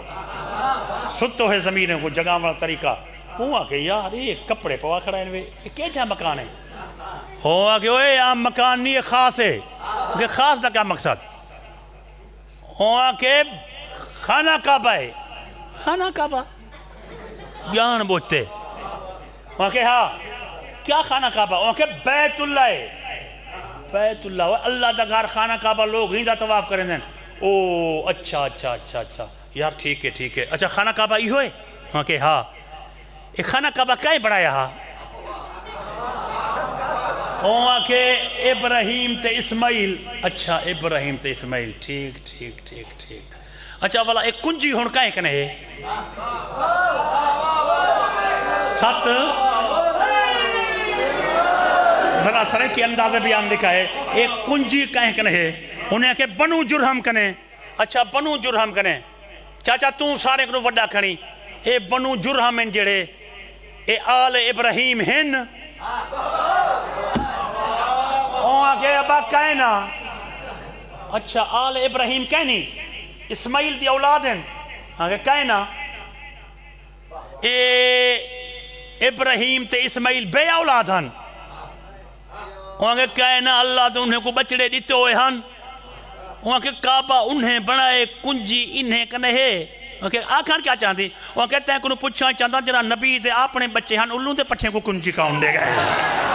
ستو ہے ضمیر کو جگاوان دا طریقہ ہوا کہ یار یہ کپڑے پوا کھڑا ہے یہ کیا جہاں مکان ہے ہوا کہ اوہ یہ مکان نہیں خاص ہے کہ خاص دا کیا مقصد ہوا کہ خانہ کعبہ ہے خانہ کعبہ جان بوجھتے ہوا کہ ہاں کیا خانہ کعبہ ہوا کہ بیت اللہ ہے بیت اللہ اللہ دا گھر خانہ کعبہ لوگ ہی دا طواف کریں دیں او اچھا اچھا اچھا اچھا یار ٹھیک ہے اچھا خانہ کعبہ ہی ہوئے ہاں کہ ہاں ایک خانہ کعبہ کہیں بنایا ہاں وہاں کہ ابراہیم تے اسماعیل اچھا ابراہیم تے اسماعیل ٹھیک اچھا والا ایک کنجی ہون کہیں کنے ہے سات ذرا سرے کی انداز بیان لکھا ہے ایک کنجی کہیں کنے ہے انہیں کہ بنو جرہم کنے اچھا بنو جرہم کنے چاچا توں سارے کنو وڈا کھنی اے بنو جرہم ہیں جڑے اے آل ابراہیم ہیں وہاں کہ ابا کہنا اچھا آل ابراہیم کہنی اسماعیل دی اولاد ہیں ہاں کہ کہنا اے ابراہیم تے اسماعیل بے اولاد ہیں وہاں کہ کہنا اللہ تو انہیں کو بچڑے دیتے ہوئے ہیں وہاں کہ کعبہ انہیں بنائے کنجی انہیں کنے ہے وہاں کہ آکھان کیا چاہتی وہاں کہتے ہیں کنو پچھا چاہتا جرا نبی دے اپنے بچے ہیں اللہ دے پٹھیں کو کنجی کاؤں دے گئے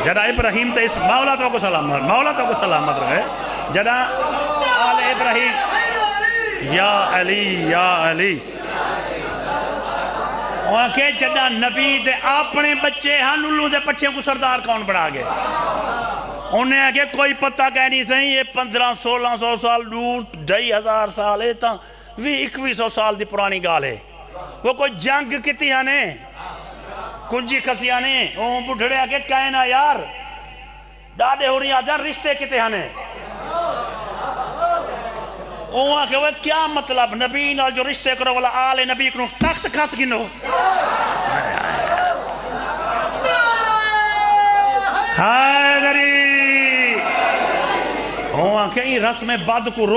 جدا ابراہیم تے اس مولا تو کو سلامت رہے جدا آل ابراہیم یا علی وہاں کہ جدا نبی دے اپنے بچے ہیں اللہ دے پٹھیں کو سردار کون بڑھا گئے انہیں ہے کہ کوئی پتہ کہہ نہیں سہیں یہ 1500-1600 سال دور 2500 سال ہے تا 2100 سال دی پرانی گال ہے وہ کوئی جنگ کتی آنے کنجی کسی آنے وہ بڑھڑے آگے کہنا یار ڈاڑے ہو رہی آجان رشتے کتے آنے وہاں کہ وہ کیا مطلب نبی نال جو رشتے کرو والا آل نبی کنو تخت کھس گنو حیدری وہاں کہ این رسم بد کو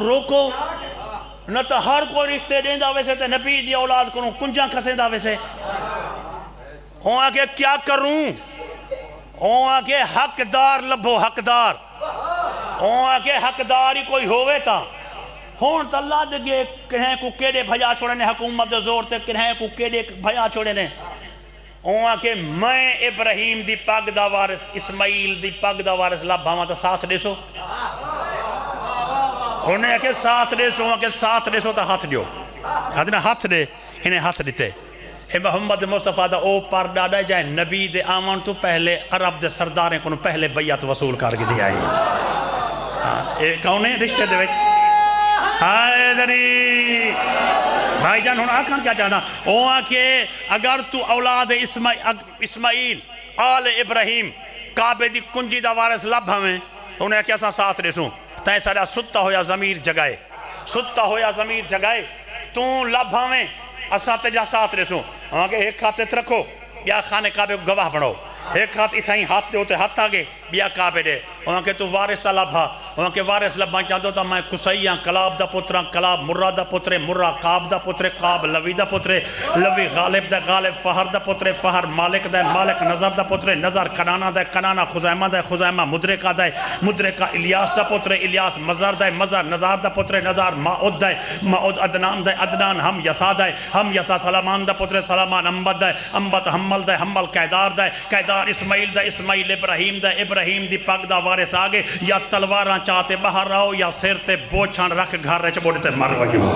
روکو نہ تو ہر کوئی رشتے دیں دا ویسے تے نبی دی اولاد کروں کنجاں کھسیں دا ویسے وہاں کہ کیا کروں وہاں کہ حقدار لبھو حقدار وہاں کہ حقدار ہی کوئی ہوئے تا ہون تا اللہ دے کنہیں کو کیڑے بھجا چھوڑے نے حکومت زور تے کنہیں کو کیڑے بھجا چھوڑے نے وہاں کہ میں ابراہیم دی پاک دا وارث اسماعیل دی پاک دا وارث لبھا ہاں تا ساتھ دے سو انہیں کہ ساتھ دے سو وہاں کہ ساتھ دے سو تا ہاتھ دیو ہاتھ دے انہیں ہاتھ دیتے اے محمد مصطفیٰ دا او پر ڈاڑا جائے نبی دے آمان تو پہلے عرب دے سرداریں کنو پہلے بیعت وصول کر کے دیا ہے اے کون ہے رشتے دے ویچ حیدری بھائی جان ہونا آکھاں کیا چاہتا وہاں کہ اگر تو اولاد اسماعیل آل ابراہیم کعبے دی کنجی دا وارث لب ہمیں انہیں کیسا ساتھ رسوں تائیں ساڑھا ستا ہویا ضمیر جگائے تو لب ہمیں اساں تجا ساتھ رسوں وہاں کہ ایک ہاتھ رکھو یا خانے کعبے کو گواہ بڑھو ایک ہاتھ اتھائیں ہاتھ دے ہوتے ہاتھ آگے بیا کعبے دے وہاں کہ تو وارث تا لبھا وہاں کہ وارث لبھا چاہتا تا میں کسائیاں کلاب دا پتران کلاب مرہ دا پترے مرہ قاب دا پترے قاب لوی دا پترے لوی غالب دا غالب فہر دا پترے فہر مالک دا مالک نظر دا پترے نظر کنانا دا کنانا خزائمہ دا خزائمہ مدرکہ دا مدرکہ الیاس دا پترے الیاس مزار دا مزار نظار دا پترے نظار ماؤد دا ماؤد ادنان دا ادنان ہم یسا دا ہم یسا سلامان دا پترے سلامان امبت دا امبت حمل دا حمل قیدار دا قیدار اسماعیل دا اسماعیل ابراہیم دا ابراہیم دی پاک دا وارث آگے یا تلواراں چاہتے باہر رہو یا سر تے بوچھان رکھ گھر رہے چبوڑے تے مر وجو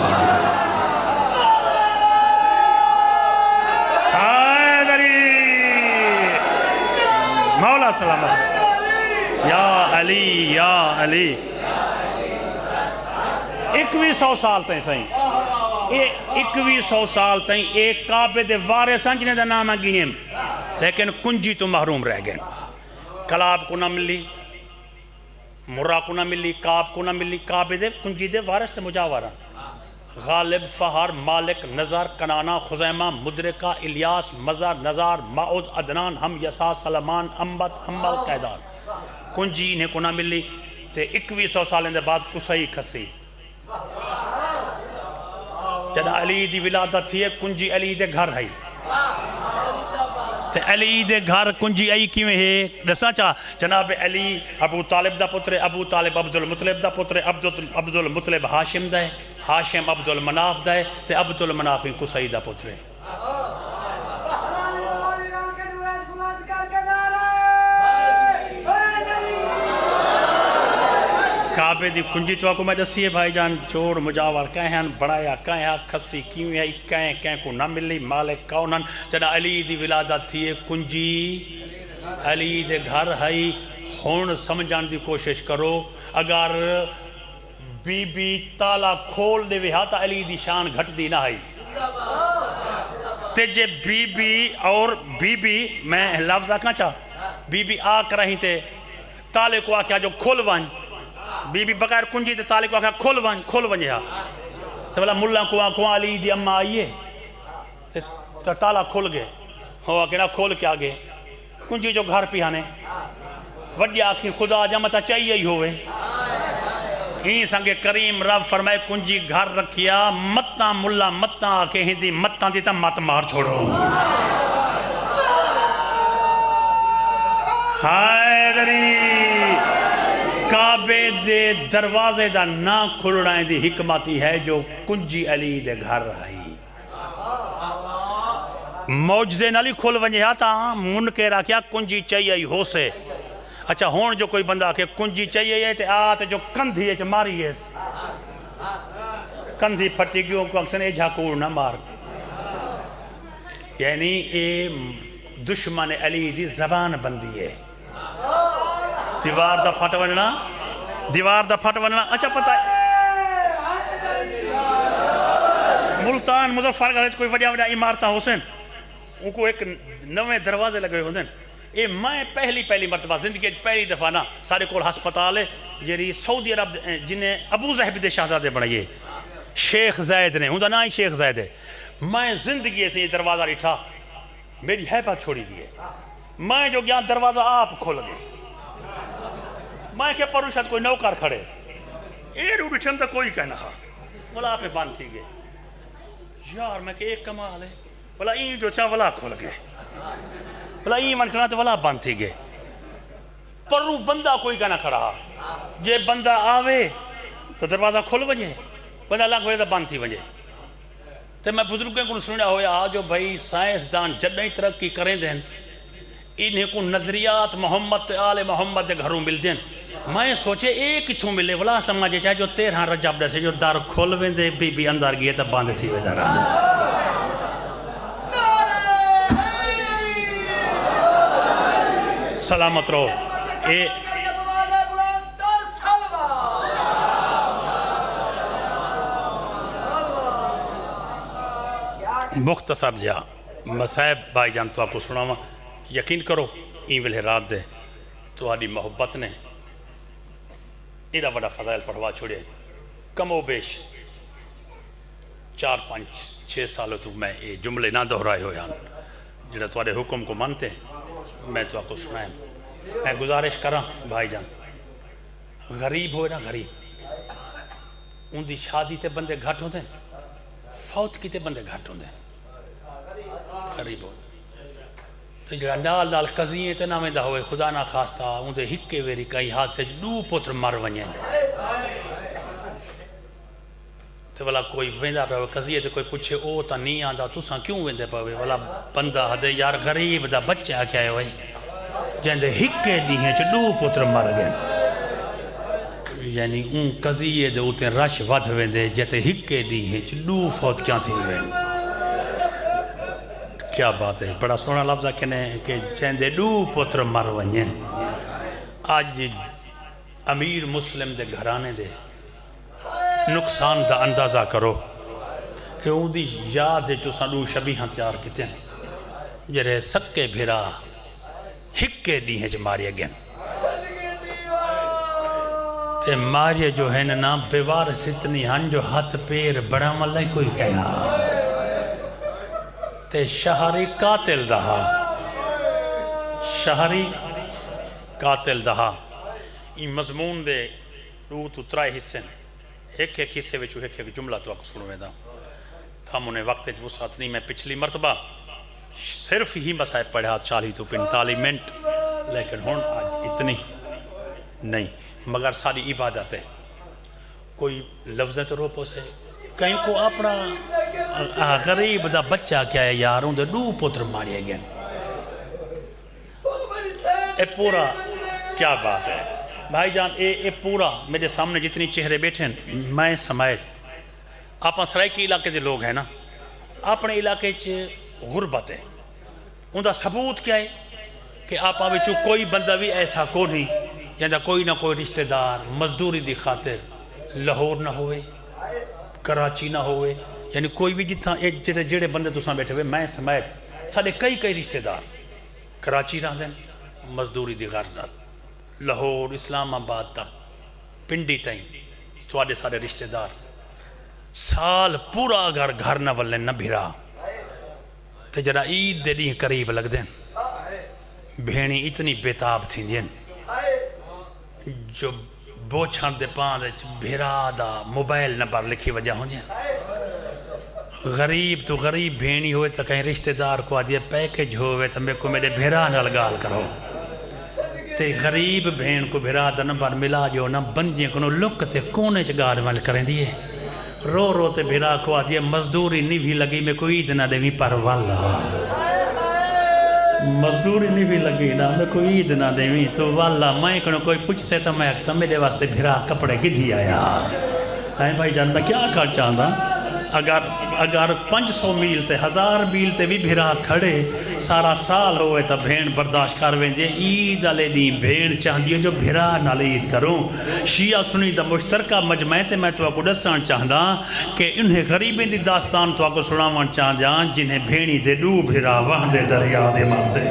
حیدری مولا سلامت یا علی 2100 سال تائیں سائیں 2100 سال تائیں ایک کعبے دے وارث ہیں جنہیں دا نام گنیم لیکن کنجی تو محروم رہ گئے کلاب کو نہ ملی مرہ کو نہ ملی کعب کو نہ ملی کعبے دے کنجی دے وارث تے مجاورہ غالب فہر مالک نظر کنانا خزیمہ مدرکہ الیاس مزار نظار ماؤد ادنان ہم یسا سلمان امبت حمل قیدار کنجی انہیں کو نہ ملی تے 2100 سالیں دے بعد کسائی کھسی جدا علی دی ولادت تھی کنجی علی دے گھر ہے تے علی دے گھر کنجی آئی کیویں ہے رسا چاہ جناب علی ابو طالب دا پترے ابو طالب عبد المطلب دا پترے عبد المطلب ہاشم دا ہے ہاشم عبد المناف دا ہے تے عبد المناف کسائی دا پترے کعبے دی کنجی تو کو میں دسی ہے بھائی جان جوڑ مجاور کہیں بڑھایا کہیں کھسی کیوں ہے کہیں کو نہ ملی مالک کونن جنا علی دی ولادت تھی کنجی علی دے گھر ہے ہون سمجھان دی کوشش کرو اگر بی بی تالا کھول دے وہا تا علی دی شان گھٹ دی نہ ہے تے جے بی بی اور بی بی میں لفظ آکھنا چاہ بی بی آکھ رہی تے تالے کو آکھیا جو کھول ون بی بی بغیر کنجی تے تالے کو آکھیا کھول ون جہا تے بلا ملہ کو آکھوا علی دی اممہ آئیے تے تالا کھول گئے ہوا کہ نا کھول کے آگے کنجی جو گھر پی آنے وڈی آکھی خدا جمتا چاہیے ہی ہوئے ہی سنگے کریم رب فرمائے کنجی گھر رکھیا متاں ملہ متاں آکے ہندی متاں دیتا مت مار چھوڑو حیدری کعبے دے دروازے دا نہ کھلڑائیں دی حکمتی ہے جو کنجی علی دے گھر آئی موجزے نالی کھل ونجے آتا من کے رکھیا کنجی چاہیے ہو سے اچھا ہون جو کوئی بندہ کہ کنجی چاہیے تے آتے جو کندھی ہے ماری ہے کندھی پھٹی گیوں کو اکثر ایجھا کوڑ نہ مار یعنی اے دشمن علی دی زبان بندی ہے دیوار دا پھٹ وننا اچھا پتہ ہے ملتان مظفر گھر کوئی وجہ عمارتہ حسین ان کو ایک نوے دروازے لگے ہوتے ہیں اے میں پہلی مرتبہ زندگی پہلی دفعہ نا سارے کول ہسپتال ہے جیری سعودی عرب جنہیں ابو ظہب دے شہزادے بنائیے شیخ زید نے ہوں نا ہی شیخ زید ہے میں زندگی سے یہ دروازہ لٹھا میری حیبت چھوڑی گئی ہے میں جو گیا دروازہ آپ کھول گئے میں کہ پروشت کوئی نوکر کھڑے اے روڑی چھنتا کوئی کہنا ہا بلا پہ بند تھی گئے یار میں کہ ایک کمال ہے بلا این جو چاہ ولا کھول گئے بلا این من کھڑا تو ولا بند تھی گئے پرو بندہ کوئی کہنا کھڑا جے بندہ آوے تو دروازہ کھول وجے بندہ لگ وجے تو بند تھی وجے تو میں بزرگیں کو سنیا ہویا جو بھائی سائنسدان جڑیں ترقی کریں دیں انہیں کو نظریات محمد آل محمد دے گھروں مل دیں میں سوچے ایک کتھوں ملے ولا سمجھے چاہے جو 13 رجب دے سے جو دار کھول ویں دے بی اندر گئے تا باندھ تھی وے دار سلامت رہو اے مختصر جا مسائب بھائی جان تو آپ کو سناما یقین کرو این ویلے رات دے تو آدھی محبت نے ایدہ بڑا فضائل پڑھوا چھوڑے کم و بیش 4-5-6 سالوں تو میں یہ جملے نہ دہرائے ہوئے ہیں جنہیں تو آدھے حکم کو مانتے میں تو آپ کو سنائیں میں گزارش کراں بھائی جان غریب ہوئے نا غریب ان دی شادی تے بندے گھٹ ہوتے ہیں فوت کی تے بندے گھٹ ہوتے ہیں غریب ہوئے تو جڑا نال قضیے تے نہ ویندہ ہوئے خدا نہ خواستہ ان دے ہکے ویری کئی ہاتھ سے دو پتر مر ونجیں تو والا کوئی ویندہ پہ قضیے تے کوئی پوچھے او تا نہیں آندا تساں کیوں ویندے پہ والا بندہ ہدے یار غریب دا بچہ کیا ہے وہی جن دے ہکے دیہیں چ دو پتر مر گئے یعنی ان قضیے دے اوتے رش ود ویندے جتے ہکے دیہیں چ دو فوت کیا تھی ویندے کیا بات ہے بڑا سونا لفظہ کہنے کہ چیندے دو پتر مر ونجیں آج امیر مسلم دے گھرانے دے نقصان دا اندازہ کرو کہ ان دی یاد ہے جو سنو شبیہاں تیار کیتے ہیں جرے سکے بھیرا ہکے دی ہیں جو مارے گئن تے مارے جو ہے نا بیوارس اتنی ہن جو ہاتھ پیر بڑا ملے کوئی کہنا تے شہری قاتل دہا شہری قاتل دہا این مضمون دے دو تو ترائے حصے ایک حصے وچ ایک جملہ تو آپ سنوے دا ہم انہیں وقت جو ساتھ نہیں میں پچھلی مرتبہ صرف ہی مسائب پڑھا 40 تو 45 منٹ لیکن ہون آج اتنی نہیں مگر ساری عبادت ہے کوئی لفظیں تو روپو سے کہیں کو اپنا غریب دا بچہ کیا ہے یار ان دے دو پتر مارے گئے اے پورا کیا بات ہے بھائی جان اے پورا میرے سامنے جتنی چہرے بیٹھے ہیں میں سمایت آپ سرائکی علاقے دے لوگ ہیں نا اپنے علاقے غربت ہے ان دا ثبوت کیا ہے کہ آپ وچوں کوئی بندہ بھی ایسا کو نہیں جہاں کوئی نہ کوئی رشتہ دار مزدوری دی خاطر لاہور نہ ہوئے کراچی نہ ہوئے یعنی کوئی بھی جتنا جڑے بندے تساں بیٹھے ہوئے میں سمایت سارے کئی رشتہ دار کراچی رہ دیں مزدوری دی غرض نال لاہور اسلام آباد تک پنڈی تائیں تواڈے سارے رشتہ دار سال پورا اگر گھر نہ ولن نہ بھرا تو جڑا عید دے ڈینہں قریب لگ دیں بھیڑی اتنی بےتاب تھی دیں جو بوچھان دے پاندے بھیرا دا موبائل نمبر لکھی وجہ ہوں جائیں غریب تو غریب بھیڑی ہوئے تو کہیں رشتہ دار کو آدھیا پیکج ہوئے تو میں کو میرے بھیرا نہ لگال کرو تے غریب بھین کو بھیرا دا نمبر ملا جو نہ بندیاں کنو لک تے کونے چگار مل کریں دیئے رو تے بھیرا کو آدھیا مزدوری نہیں بھی لگی میں کوئی عید نہ دیویں پر والا مزدوری نہیں بھی لگی نا میں کوئی عید نہ دیویں تو والا میں کنو کوئی پوچھ سے تو میں اکسا میرے واسطے بھیرا کپڑے گدھی آیا ہے بھائی جان میں کیا کر چاہتا اگر 500 میل تے 1000 میل تے بھی بھیرا کھڑے سارا سال ہوئے تا بھین برداشت کر ویندے عید علی نہیں بھین چاہدی ہے جو بھیرا نال عید کروں شیعہ سنی دا مشترکہ مجمع تے میں تو آپ کو دستان چاہدا کہ انہیں غریبیں دی داستان تو آپ کو سناوان چاہداں جنہیں بھینی دے دو بھیرا وہندے دریا دے مانتے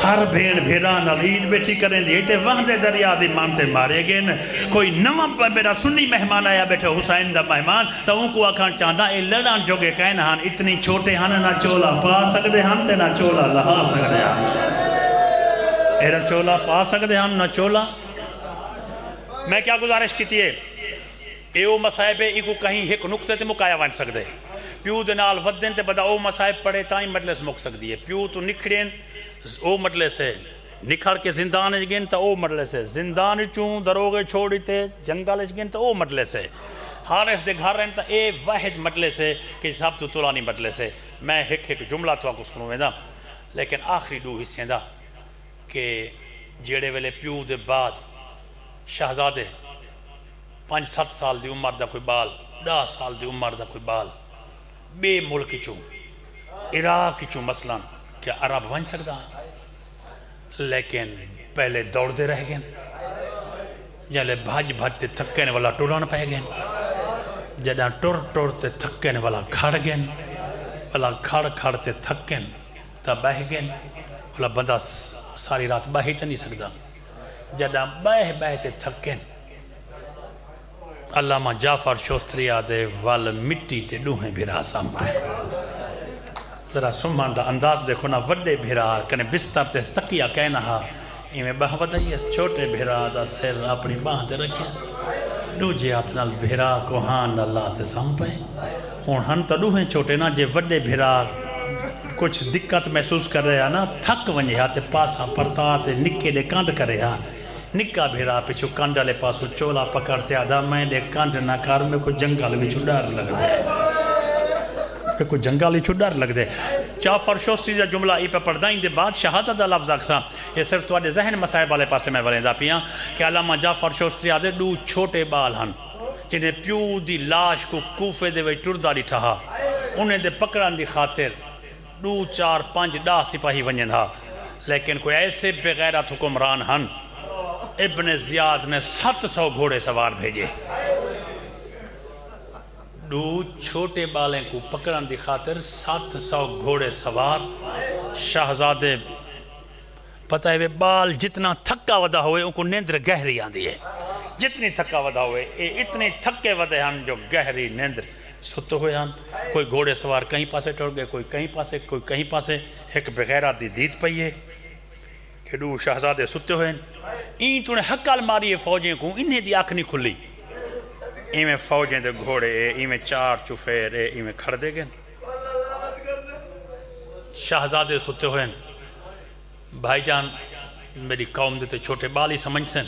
ہر بھین بھیران عید بیٹھی کریں دی تے وہندے دریا دی مانتے مارے گئے کوئی نواں میرا سنی مہمان آیا بیٹھے حسین دا مہمان تو ان کو آکھان چاہدہ اے لڑان جو گے کہن ہاں اتنی چھوٹے ہاں نہ چولا پا سکتے ہاں تے نہ چولا لہا سکتے ہاں اے نہ چولا پا سکتے ہاں نہ چولا میں کیا گزارش کیتی ہے اے او مسائب ہے ایک کہیں ایک نقطے تے مکایا وان سکتے پیو دے نال ودن تے بدا او مسائب پڑے تائیں مجلس مک سکتی ہے پیو تو نکھڑین او مجلس ہے نکھڑ کے زندان گن تو او مجلس ہے زندان چوں دروگے چھوڑی تے جنگل گن تو او مجلس ہے حارس دے گھر رہن تا اے واحد مجلس ہے کہ سب تو طولانی مجلس ہے میں ایک جملہ تو آپ کو سنوں دا لیکن آخری دو حصے دا کہ جیڑے ویلے پیو دے بعد شہزادے 5-7 سال دی عمر دا کوئی بال 10 سال دی عمر دا کوئی بال بے ملک چوں عراق چوں مثلا کیا عرب ون سکتا لیکن پہلے دوڑ دے رہ گئے جلے بھاج تے تھکنے والا ٹوران پہ گئے جدہ ٹور تے تھکنے والا کھڑ گئے والا کھڑ تے تھکن تا بہ گئے والا بندہ ساری رات بہ تے نہیں سکتا جدہ بہ تے تھکن علامہ جعفر شوستری آدھے وال مٹی تے ڈوہیں بھیرا سامنے ذرا سمان دا انداز دیکھو نا وڈے بھیرار کنے بستر تے تکیہ کہنا ہا ایمیں باہ ودائی ہے چھوٹے بھیرار دا سر اپنی باہ دے رکھے دو جیات نال بھیرار کو ہان اللہ تے سام پہ ہون ہن تا دو ہیں چھوٹے نا جے وڈے بھیرار کچھ دقت محسوس کر رہے ہیں نا تھک ونجے ہاں تے پاسا پرتا تے نکے دے کانڈ کر رہے ہیں نکا بھیرار پیچھو کانڈا لے پاسو چولا پکڑتے آدھا میں دے کانڈ نہ کار میں کو جنگل میں چھو ڈر لگ دے کوئی جنگالی چھو ڈر لگ دے جعفر شوستری دا جملہ ای پہ پردائیں دے بعد شہادت دا لفظ اکسا یہ صرف توڑے ذہن مسائب والے پاسے میں ولیں دا پیاں کہ علامہ جعفر شوستری آدھے دو چھوٹے بال ہن جنہیں پیو دی لاش کو کوفے دے وی ٹردہ دی ٹھہا انہیں دے پکڑان دی خاطر 2 4 5 10 سپاہی ونجن ہا لیکن کوئی ایسے بغیرت حکمران ہن ابن زیاد نے 700 گھوڑے سوار بھیجے 2 چھوٹے بالیں کو پکڑن دی خاطر 700 گھوڑے سوار شہزادے پتہ ہے بال جتنا تھکا ودا ہوئے ان کو نیندر گہری آندی ہے جتنی تھکا ودا ہوئے اتنے تھکے ودے ہن جو گہری نیندر ستو ہوئے ہن کوئی گھوڑے سوار کہیں پاسے ٹوڑ گئے کوئی کہیں پاسے ایک بغیرات دی دید پئی ہے کہ 2 شہزادے ستے ہوئے این تو نے حقال ماری فوجیں کو انہیں دی آنکھ نہیں کھلی ایمیں فوجیں دے گھوڑے ایمیں 4 چفیر ایمیں کھڑ دے گئے شہزادے ستے ہوئے بھائی جان میری قوم دیتے چھوٹے بالی سمجھ سن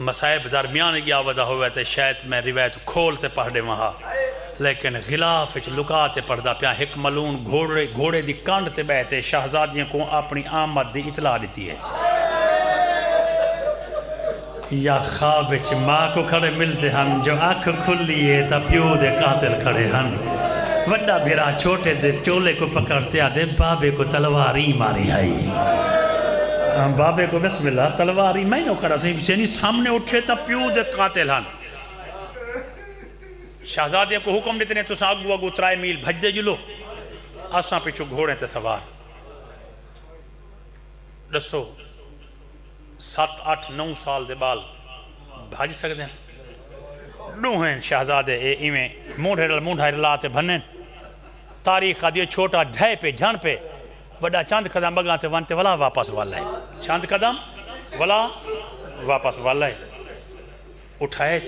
مسائب درمیان گیا ودا ہوئے تے شاید میں روایت کھولتے پڑھے وہاں لیکن غلاف لکاتے پڑھدا پیا ایک ملون گھوڑے دی کانڈ تے بیٹھے شہزادیوں کو اپنی آمد دی اطلاع دیتی ہے یا خواب وچ ماں کو کھڑے ملتے ہن جو آنکھ کھلیے تا پیو دے قاتل کھڑے ہن وڈا بھیرا چھوٹے دے چولے کو پکڑتے آدھے بابے کو تلواری ماری آئی بابے کو بسم اللہ تلواری میں نو کرا سی سامنے اٹھے تا پیو دے قاتل ہن شہزادے کو حکم دیتے ہیں تو آگو آگو 3 میل بھج دے جلو آساں پیچھو گھوڑے تے سوار دسو 7 8 9 سال دے بال بھاج سکتے ہیں نو ہیں شہزادے ایویں مونڈھا رلاتے بھنن تاریخ آدھے چھوٹا ڈھے پہ جھن پہ وڈا چاند قدم بگاتے وانتے ولا واپس والا ہے چاند قدم ولا واپس والا ہے اٹھائیس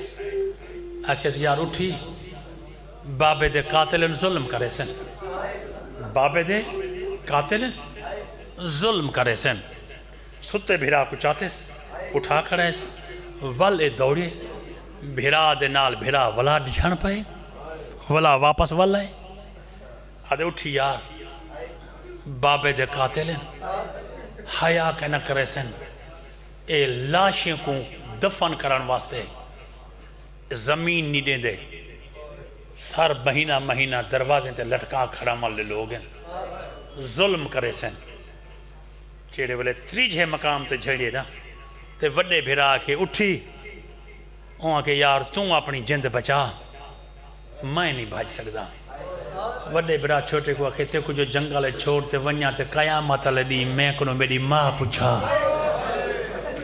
آکھیس یار اٹھی بابے دے قاتلن ظلم کرے سن بابے دے قاتلن ظلم کرے سن ستے بھیرا کو چاہتیس اٹھا کھڑے سن ول دوڑے بھیرا دے نال بھیرا ولا جھن پائے ولا واپس والا ہے آدھے اٹھی یار بابے دے قاتلن حیا کہ نہ کرے سن اے لاشیں کو دفن کرن واسطے زمین نہیں دے دے سر مہینہ دروازے تے لٹکا کھڑا مل لوگ ہیں ظلم کرے سن چیڑے والے 3 مقام تے جھڑے نا تے وڈے بھیرا کے اٹھی وہاں کہ یار توں اپنی جند بچا میں نہیں بھاج سکتا وڈے برا چھوٹے کو آکھتے کو جو جنگل چھوڑتے ونیا تے قیامت لڑی میں کنو میری ماں پوچھا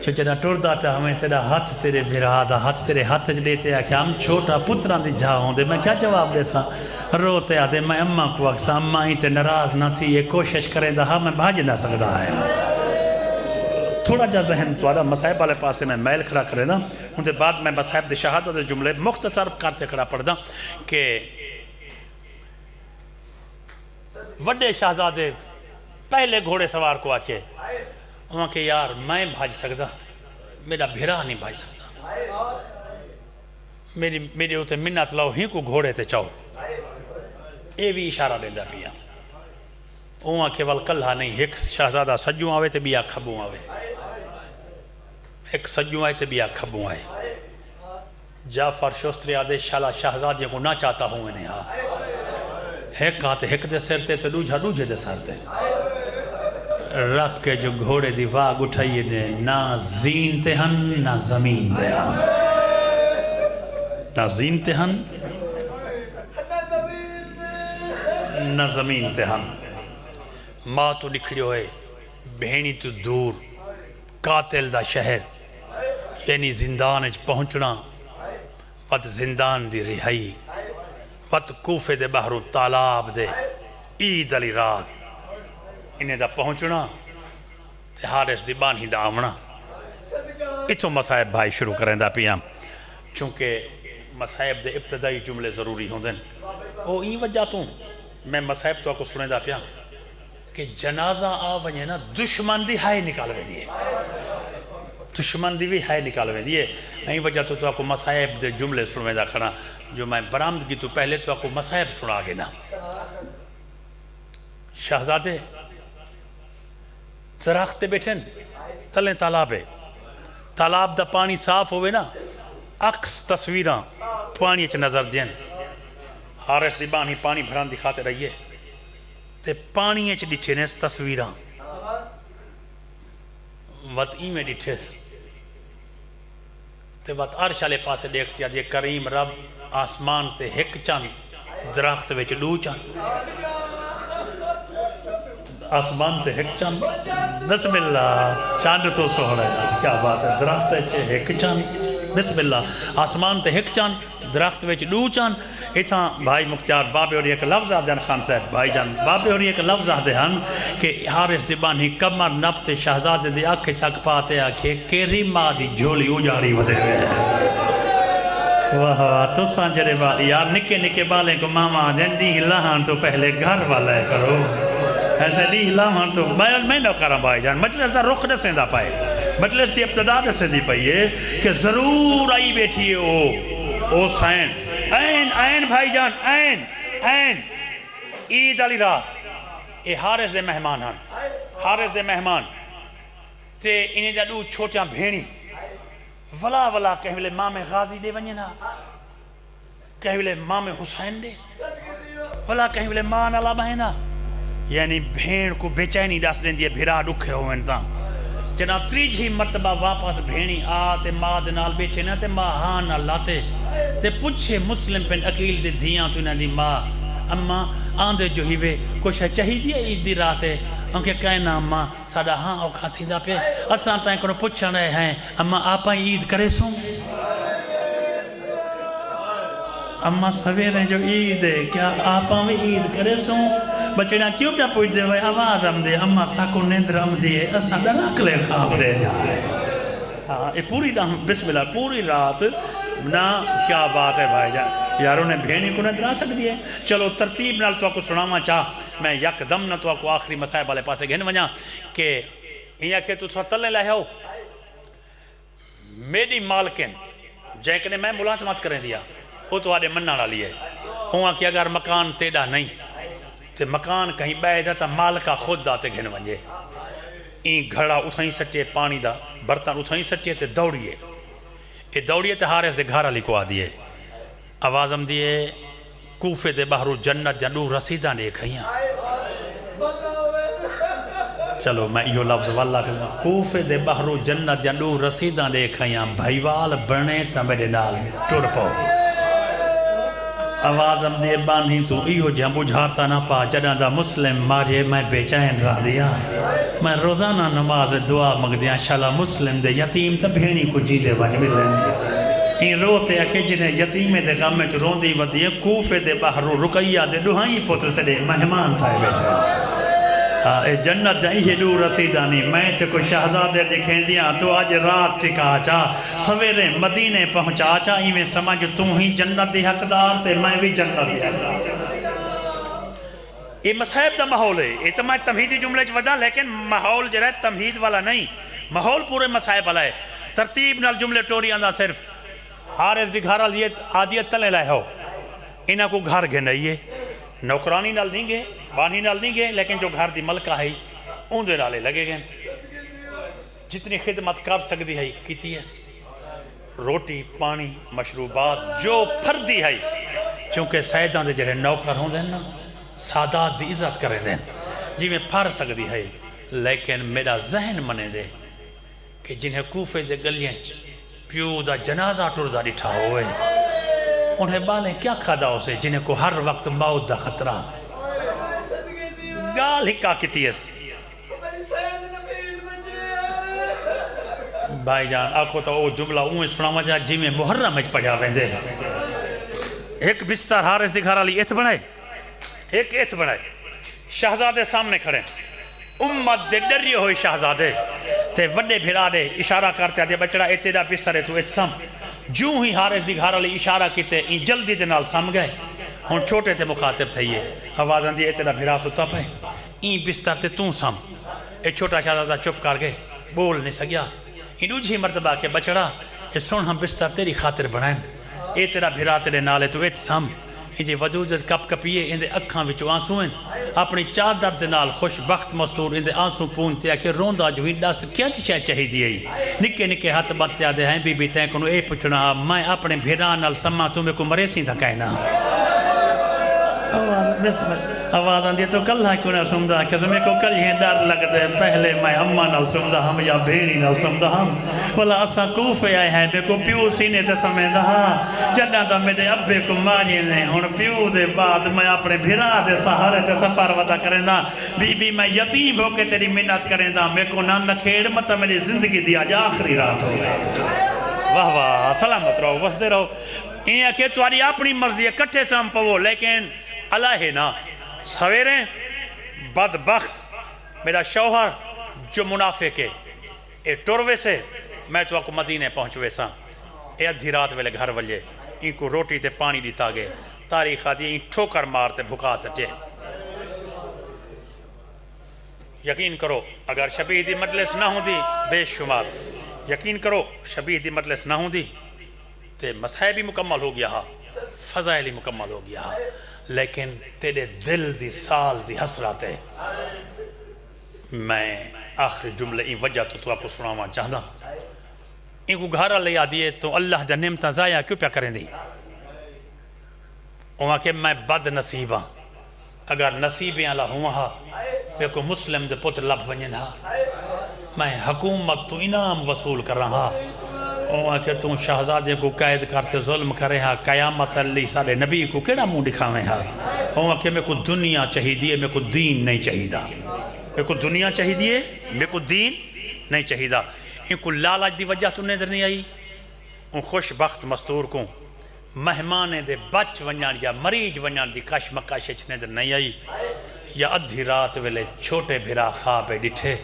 چچنا ٹردہ پہ ہمیں تیرا ہاتھ تیرے بھرا دا ہاتھ تیرے ہاتھ دیتے آکھے ہم چھوٹا پتران دی جھا ہوں دے میں کیا جواب دے سا روتے آدھے میں اماں کو اکسا اماں ہی تے نراز نہ تھی یہ کوشش کرے دا ہاں میں بھاج نہ سکتا ہے تھوڑا جا ذہن توارا مصاحب والے پاسے میں میل کھڑا کرے دا ان دے بعد میں مصاحب دے شہادت دے جملے مختصر کرتے کھڑا پڑھ دا کہ وڈے شہزادے پہلے گھوڑے سوار کو آکے وہاں کہ یار میں بھاج سکتا میرا بھیرا نہیں بھاج سکتا میری ہوتے منت لاؤ ہی کو گھوڑے تے چاہو اے بھی اشارہ دیندہ پیا وہاں کہ والکلہ نہیں ایک شہزادہ سجوں آوے تے بیا کھبوں آوے ایک سجوں آئے تے بیا کھبوں آئے جعفر شوستری آدھے شالا شہزادیوں کو نہ چاہتا ہوں انہیں ہاں ایک آتے ایک دے سرتے تے دوجھے دے سرتے رکھ کے جو گھوڑے دی واگ اٹھائیے نے نہ زین تے ہن نہ زمین تے ہن نہ زین تے ہن نہ زمین تے ہن ماں تو لکھڑی ہوئے بہنی تو دور قاتل دا شہر یعنی زندان اچ پہنچنا وقت زندان دی رہائی وقت کوفے دے بحر تالاب دے عید علی رات انہیں دا پہنچنا تے حارس دی بان ہی دا آمنا اتو مصاحب بھائی شروع کریں دا پیام چونکہ مصاحب دے ابتدائی جملے ضروری ہوں دن او این وجہ تو میں مصاحب تو آپ کو سنیں دا پیام کہ جنازہ آوانیے نا دشمن دی ہائے نکالوے دیئے دشمن دی بھی ہائے نکالوے دیئے این وجہ تو آپ کو مصاحب دے جملے سنیں دا کھڑا جو میں برامدگی تو پہلے تو آپ کو مصاحب سنا گے نا شہزادے درخت بیٹھن تلیں تالابے تالاب دا پانی صاف ہوئے نا اکس تصویران پانی اچھ نظر دین حارس دی بانی پانی بھران دکھاتے رہیے تے پانی اچھ ڈٹھے نے تصویران وقت ای میں ڈٹھے تے وقت عرش علی پاسے دیکھتی ہے کریم رب آسمان تے ہک چند درخت ویچ دو چند آسمان تے ہک چند بسم اللہ چاند تو سوڑا ہے کیا بات ہے درخت ویچ ہک چند بسم اللہ آسمان تے ہک چند درخت ویچ دو چند اتھاں بھائی مختار بابے اور ایک لفظ آدھے ہیں خان صاحب بھائی جان بابے اور ایک لفظ آدھے ہیں کہ حارس دی بانی کمر نبتے شہزادے دی آکھے چھک پاتے آکھے کیری ماں دی جھولی اجاڑی ودے ہوئے ہیں واہ تو سانجرے والی یار نکے نکے بالیں کو ماما جنڈی لہاں تو پہلے گھر والا ہے کرو ایسے ڈی لہاں تو میں نہ کرم بھائی جان مجلس دا رخ نہ سیندہ پائے مجلس دی ابتدا نہ سیندی پائیے کہ ضرور آئی بیٹھی ہے او سین این بھائی جان این عید علی رات اے حارس دے مہمان ہن حارس دے مہمان تے انہیں دا دو چھوٹیاں بھینی ولا ولا کہیں ویلے امام غازی دے ونجے نا، کہیں ویلے امام حسین دے، ولا کہیں ویلے ماں نالا بہنا، یعنی بھین کو بے چینی ڈس دیں دیئے بھیرا ڈکھے ہوئے تا جناب تریجھی مرتبہ واپس بھینی آتے ماں دے نال بیچے نا تے ماں ہاں نال لاتے تے پوچھے مسلم پن اکیل دے دھیاں تو انہاں دی ماں اماں آندے جو ہی وے کچھ چاہی دیا عید دی راتے انکہ کہنا اماں ساڑا ہاں اوکھا تھی دا پہ اساں تائیں کنو پوچھا رہے ہیں اماں آپاں عید کرے سوں اماں سویریں جو عید ہے کیا آپاں بھی عید کرے سوں بچڑا کیوں کیا پوچھ دے ہوئے آواز ہم دے اماں ساکو نیندر ہم دیئے اساں ڈراکلے خواب رہ جائے ہاں یہ پوری بسم اللہ پوری رات نا کیا بات ہے بھائی جان یاروں نے بھینی کو نیندر آ سکتی ہے چلو ترتیب نال تو آپ کو سناما چاہ میں یک دم نہ تو آپ کو آخری مسائب والے پاسے گھن ونجا کہ یہ کہ تو تلے لائے ہو میری مالکن جائے کہ میں ملازمت کریں دیا وہ تو آدھے مننا ڈالی ہے ہوا کہ اگر مکان تیڑا نہیں تے مکان کہیں بیدہ تا مالکہ خود داتے گھن ونجے این گھڑا اتھائیں سچے پانی دا برتن اتھائیں سچے تے دوڑیے اے دوڑیے تے حارس دے گھارا لکھو آ دیئے آوازم دیئے کوفے دے بحرو جنت جنڈو رسیدہ نے کھائیاں چلو میں یہ لفظ واللہ کرنا کوفے دے بحرو جنت جنڈو رسیدہ نے کھائیاں بھائیوال بڑھنے تا میرے نال ٹوڑ پاؤ آوازم دے بانی تو ایو جہاں بجھارتا نہ پا جڑا دا مسلم مارے میں بے چین رہ دیا میں روزانہ نماز دعا مگ دیا شالا مسلم دے یتیم تا بھینی کو جی دے وجہ ملیں این روتے اکے جنہیں یتیم دے غم میں چرون دی ودیے کوفے دے بحرو رکیہ دے دوہائیں پتر تڑے مہمان تھائے بیٹھے اے جنت جائیں یہ دور رسیدانی میں تے کو شہزادے دکھیں دیا تو آج رات ٹکا چا سویرے مدینے پہنچا چا ہی میں سمجھ تو ہی جنت دی حقدار تے میں بھی جنت دی حقدار یہ مصحب دا محول ہے یہ تو میں تمہیدی جملے ودا لیکن محول جو ہے تمہید والا نہیں محول پورے مصحب والا ہے ترتیب نال جملے ٹوری اندہ صرف حارث دی گھارا لیے عادیت تلے لائے ہو انہاں کو گھر گھنائیے نوکرانی نال نہیں گے بانی نال نہیں گے لیکن جو گھر دی ملکہ ہے اون دے نالے لگے گئے جتنی خدمت کر سکتی ہے کیتی ہے روٹی پانی مشروبات جو پھردی ہے چونکہ سیدان دے جڑے نوکر ہوں دیں نا سادات دی عزت کریں دیں جی میں پھر سکتی ہے لیکن میرا ذہن منے دے کہ جنہیں کوفے دے گلیاں پیو دا جنازہ ٹردہ ڈٹھا ہوئے انہیں بالیں کیا کھادا اسے جنہیں کو ہر وقت موت دا خطرہ گال ہی کا کیتی ہے بھائی جان آپ کو تو وہ جملہ اوہ سنا مجھا جی میں محرم میں پڑھا ویندے ایک بستر حارث دکھارا لی ایت بنائے ایک ایت بنائے شہزادے سامنے کھڑے امت دے ڈری ہوئی شہزادے تے وڈے بھیرا دے اشارہ کرتے دے بچڑا ایتے دا بستر ہے تو ایت سم جو ہی حارث دکھارا لی اشارہ کیتے ان جلدی دے نال سم گئے ہون چھوٹے تے مخاطب تھے یہ آوازان دی ایتے دا بھیرا ستا پہ این بستر تے توں سم اے چھوٹا شہزادہ چپ کر گئے بول نہیں سکیا ان دوجھی مرتبہ کے بچڑا اے سن ہم بستر تیری خاطر بنائیں اے تیرا بھیرا تیرے نالے تو ایت سم انجھے وجوجت کپ کپیے اندے اکھاں وچو آنسو ہیں اپنی چادر دے نال خوش بخت مستور اندے آنسو پونتے کہ روندا جو ہی ڈس کیا چاہی دیئے نکے نکے ہاتھ باتیا دے ہیں بی بی تین کنو اے پچھنا میں اپنے بھیران نال سما تمہیں کو مریسی تھا کہنا آواز آن دیا تو کل ہاں کیوں نہ سمدہ کہ میں کو کل ہی ڈر لگ دے پہلے میں اممہ نال سمدہ ہم یا بھیری نال سمدہ ہم بولا اسا کوفے آئے ہیں بے کو پیو سینے تے سمیدہ ہاں جنہ دا میرے ابے کو ماری نے ہون پیو دے بعد میں اپنے بھیرا دے سہارے تے سفر ودا کریں دا بی بی میں یتیم ہو کے تیری منت کریں دا میں کو نہ نکھیڑ مطا میری زندگی دیا جا آخری رات ہو گئے واہ واہ سلامت رہو وسدے رہو یہ کہ تمہاری اپنی مرضی کٹھے سے ہم پوو لیکن اللہ نا سویریں بدبخت میرا شوہر جو منافق ہے اے ٹروے سے میں تو آپ مدینے پہنچوے سا اے ادھی رات ویلے گھر وجے ان کو روٹی تے پانی دیتا گئے تاریخ آدھی ان ٹھوکر مارتے بھکا سٹے یقین کرو اگر شبیہ دی مجلس نہ ہوں دی بے شمار یقین کرو شبیہ دی مجلس نہ ہوں دی تے مسئلہ بھی مکمل ہو گیا فضائلی مکمل ہو گیا لیکن تیرے دل دی سال دی حسرات ہے میں آخری جملے این وجہ تو آپ کو سناواں چاہتا ان کو گھر لے آدیے تو اللہ دا نعمتاں ضائع کیوں پیا کریں دی؟ وہاں کہ میں بد نصیب ہاں، اگر نصیبیں اللہ ہوا ہا میں کو مسلم دے پتر لب ونجن ہا، میں حکومت تو انعام وصول کر رہا، وہاں کہ تم شہزادے کو قید کرتے ظلم کرے ہاں، قیامت اللہ سارے نبی کو کیڑا منہ دکھاویں ہاں، وہاں کہ میں کو دنیا چاہی دیے، میں کو دین نہیں چاہی دا، میں کو دنیا چاہی دیے، میں کو دین نہیں چاہی دا۔ ان کو لالچ دی وجہ تو نظر نہیں آئی، ان خوش بخت مستور کو مہمانے دے بچ ونجان یا مریض ونجان دی کش مکاشچ نظر نہیں آئی، یا ادھی رات ویلے چھوٹے بھرا خواب ڈٹھے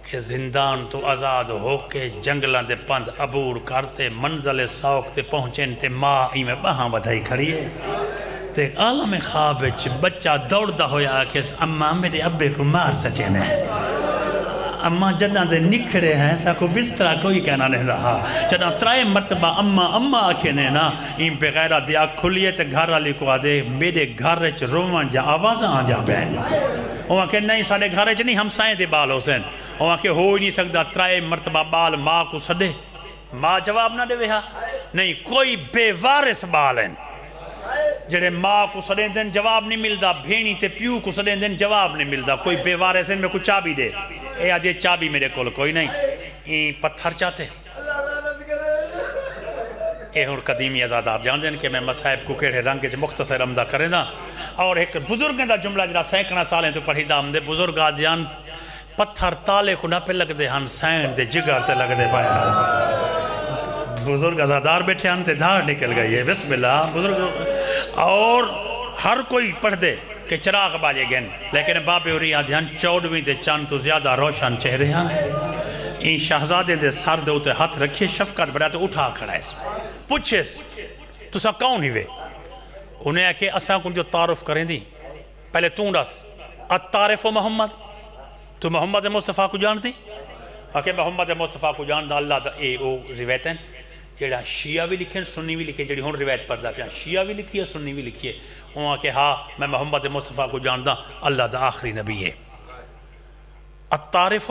کہ زندان تو آزاد ہو کے جنگلان دے پند عبور کرتے منزل سوک تے پہنچیں تے ماں ہی میں بہاں بدھائی کھڑی ہے تے عالم خواب بچہ دوڑدا ہویا کہ اماں میرے ابے کو مار سٹے نے، اماں جدہ دے نکھڑے ہیں ساکو بسترہ کوئی کہنا نہیں رہا، جدہ ترائے مرتبہ اماں آکھے نے نا ان پہ غیرہ دیا کھلیے تے گھر علی کو آدھے میرے گھر چ روان جا آوازاں آ جا بین، وہاں کہ نہیں ساڑے گھر چ نہیں ہم سائیں دے بال حسین، وہاں کہ ہو ہی نہیں سکتا ترائے مرتبہ بال ماں کو سدے، ماں جواب نہ دے وہا نہیں، کوئی بے وارث بال ہیں جڑے ماں کو سڑیں دن جواب نہیں ملدا، بھینی تے پیو کو سڑیں دن جواب نہیں ملدا، کوئی بے وارث ہیں میں کو چابی دے، اے آدھے چابی میرے کول کوئی نہیں، این پتھر چاہتے اے ہون قدیمی ازاد آپ جان دیں کہ میں مصائب کو کیڑے رنگ کے مختصر امدہ کریں دا، اور ایک بزرگ دا جملہ جڑا سینکڑا سالیں تو پڑھی دا ہم دے بزرگ آدھیان پتھر تالے کو نہ پہ لگ دے ہن سین دے جگر تے لگ دے پایا، بزرگ ازادار بیٹھے ہن تے دھار نکل گئی ہے، بسم اللہ بزرگ، اور ہر کوئی پڑھ دے کہ چراغ باجے گئن، لیکن باب اوری آدھیان 14ویں دے چاند تو زیادہ روشن چہرے ہن، این شہزادے دے سر دے ہوتے ہاتھ رکھے شفقت بڑھا تو اٹھا کھڑا ہے، پوچھے تو سا کون ہی وے؟ انہیں ہے کہ اساں کو جو تعارف کریں دی، پہلے توں رس التعارف محمد، تو محمد مصطفیٰ کو جان دی؟ کہ محمد مصطفیٰ کو جان دا اللہ دا اے او روایت ہیں جیڑا شیعہ بھی لکھیں سنی بھی لکھیں، جیڑی ہون روایت پڑھ دا پیاں شیعہ بھی لکھی ہے سنی بھی لکھی ہے، وہاں کہ ہاں میں محمد مصطفیٰ کو جان دا اللہ دا آخری نبی ہے۔ التعارف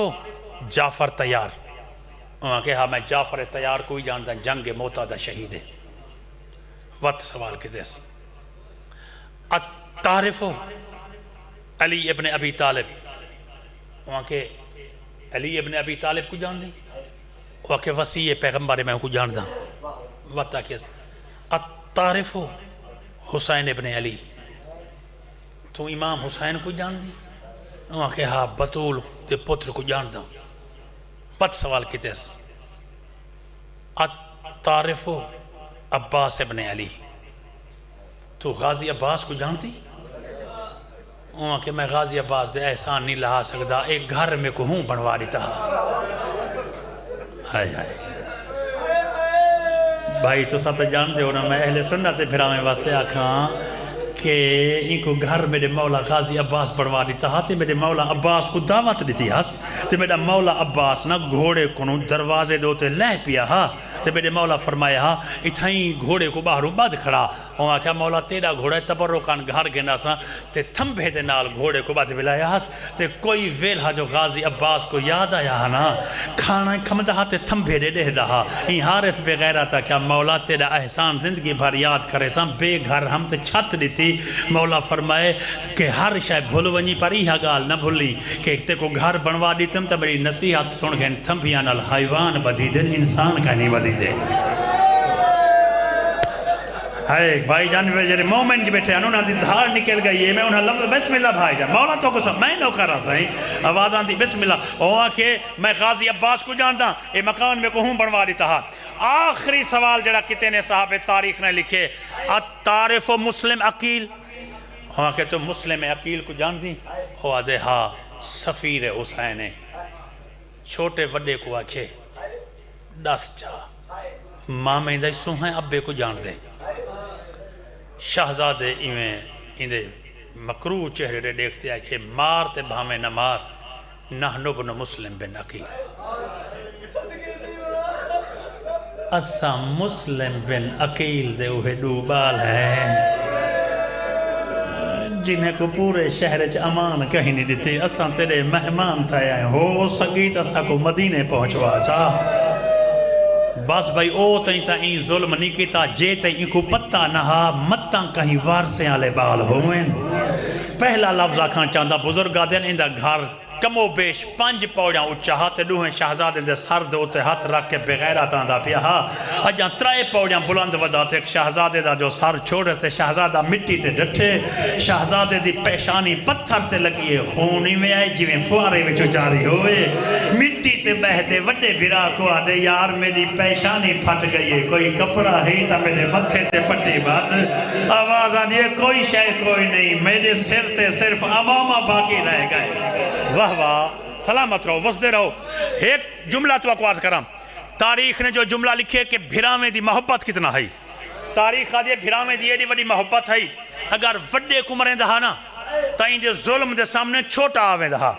جعفر تیار، وہاں کہ ہاں میں جعفر تیار کو ہی جان دا، جنگ موتا دا شہید ہے، وقت سوال کے دیس۔ التعارف علی ابن ابی طالب، وہاں کہ علی ابن ابی طالب کو جان دی، وہاں کہ وسیع پیغمبر میں کو جان دا، وقت کیس۔ التعارف حسین ابن علی، تو امام حسین کو جان دی، وہاں کہ ہاں بطول دے پتر کو جان دا، وقت سوال کی تیس۔ التعارف عباس ابن علی، تو غازی عباس کو جان دی؟ وہاں کہ میں غازی عباس دے احسان نہیں لہا سکتا، ایک گھر میں کو ہوں بنوا دیتا، ہائے ہائے بھائی تو ساتھ جان دے ہونا میں اہل سنت پھرا میں واسطے آکھاں کہ ان کو گھر میرے مولا غازی عباس بنوا دیتا ہاں تے میرے مولا عباس کو دعوت دیتی ہاں تے میرا مولا عباس نا گھوڑے کو دروازے دوتے لہ پیا ہاں تے میرے مولا فرمایا ہاں اتھائیں گھوڑے کو باہروں بعد کھڑا، وہاں کیا مولا تیرا گھوڑا تبرکان گھر گھنا سا تے تھمبے دے نال گھوڑے کو بعد بلایا ہاں تے کوئی ویلہ جو غازی عباس کو یاد آیا ہاں نا کھانا کھمدہ ہاں تے تھمبے دے دے دا ہاں این حارس بغیرہ تا کیا مولا تیرا احسان زندگی بھر یاد کرے ساں بے گھر ہم تے چھت دیتی، مولا فرمائے کہ ہر شاید بھول ونی پر ہی گال نہ بھولی کہ ایک تے کو گھر بنوا دیتم تا بڑی نصیحت سن گئن تھمبیاں نال حیوان بدی دن انسان کا نہیں بدی دے۔ ہائے بھائی جان جڑے مومن جی بیٹھے انہوں نے دھار نکل گئی ہے، میں انہاں لفظ بسم اللہ بھائی جان مولا تو کو سب میں نو کر رہا سائیں آوازان دی بسم اللہ، وہاں کہ میں غازی عباس کو جانتا اے مکان میں کو ہوں بنوا دیتا ہاں۔ آخری سوال جڑا کتے نے صاحب تاریخ نے لکھے التعارف مسلم عقیل، وہاں کہ تو مسلم عقیل کو جان دی؟ وہ آدھے ہاں سفیر حسین ہے، چھوٹے وڈے کو آکھے دس جا ماں میں دائی سو ہیں ابے کو جان دیں، شہزادے ایویں اندے مکروہ چہرے دے دیکھتے ہیں کہ مار تے بھامے نہ مار، نحن ابن مسلم بن عقیل، اسا مسلم بن عقیل دے اوہے ڈوبال ہیں جنہیں کو پورے شہر چ امان کہیں نہیں دیتے، اساں تیرے مہمان تھے ہیں ہو سگیت اساں کو مدینے پہنچوا چاہ، بس بھائی او تائیں تا این ظلم نہیں کیتا جے تائیں ان کو پتہ نہا متاں کہیں وارسیں آلے بال ہوئیں پہلا لفظ آکھاں چاندہ بزرگا دین اندہ گھر کم و بیش 5 پوڑیاں اچھا ہاتھ دوہیں شہزادے دے سر دے ہوتے ہاتھ رکھ کے بغیرہ تاندہ پیا ہاں اجاں 3 پوڑیاں بلند وداتے ایک شہزادے دا جو سر چھوڑے تھے شہزادہ مٹی تے ڈٹھے شہزادے دی پیشانی پتھر تے لگیے خونی میں آئے جویں فوارے میں جو جاری ہوئے مٹی تے بہتے وڈے بھرا کو آدھے یار میری پیشانی پھٹ گئی ہے کوئی کپڑا ہی تا میرے متھے تے پٹی بات آواز آدھی ہے کوئی شے کوئی نہیں میرے سر تے صرف امامہ باقی رہ گئے واہ واہ سلامت رہو وسدے رہو ایک جملہ تو آپ کو عرض کرام تاریخ نے جو جملہ لکھے کہ بھرامے دی محبت کتنا ہے تاریخ آدھے بھرامے دی ایڈی وڈی محبت ہے اگر وڈے کو مریں دہا نا تائیں دے ظلم دے سامنے چھوٹا آویں دہا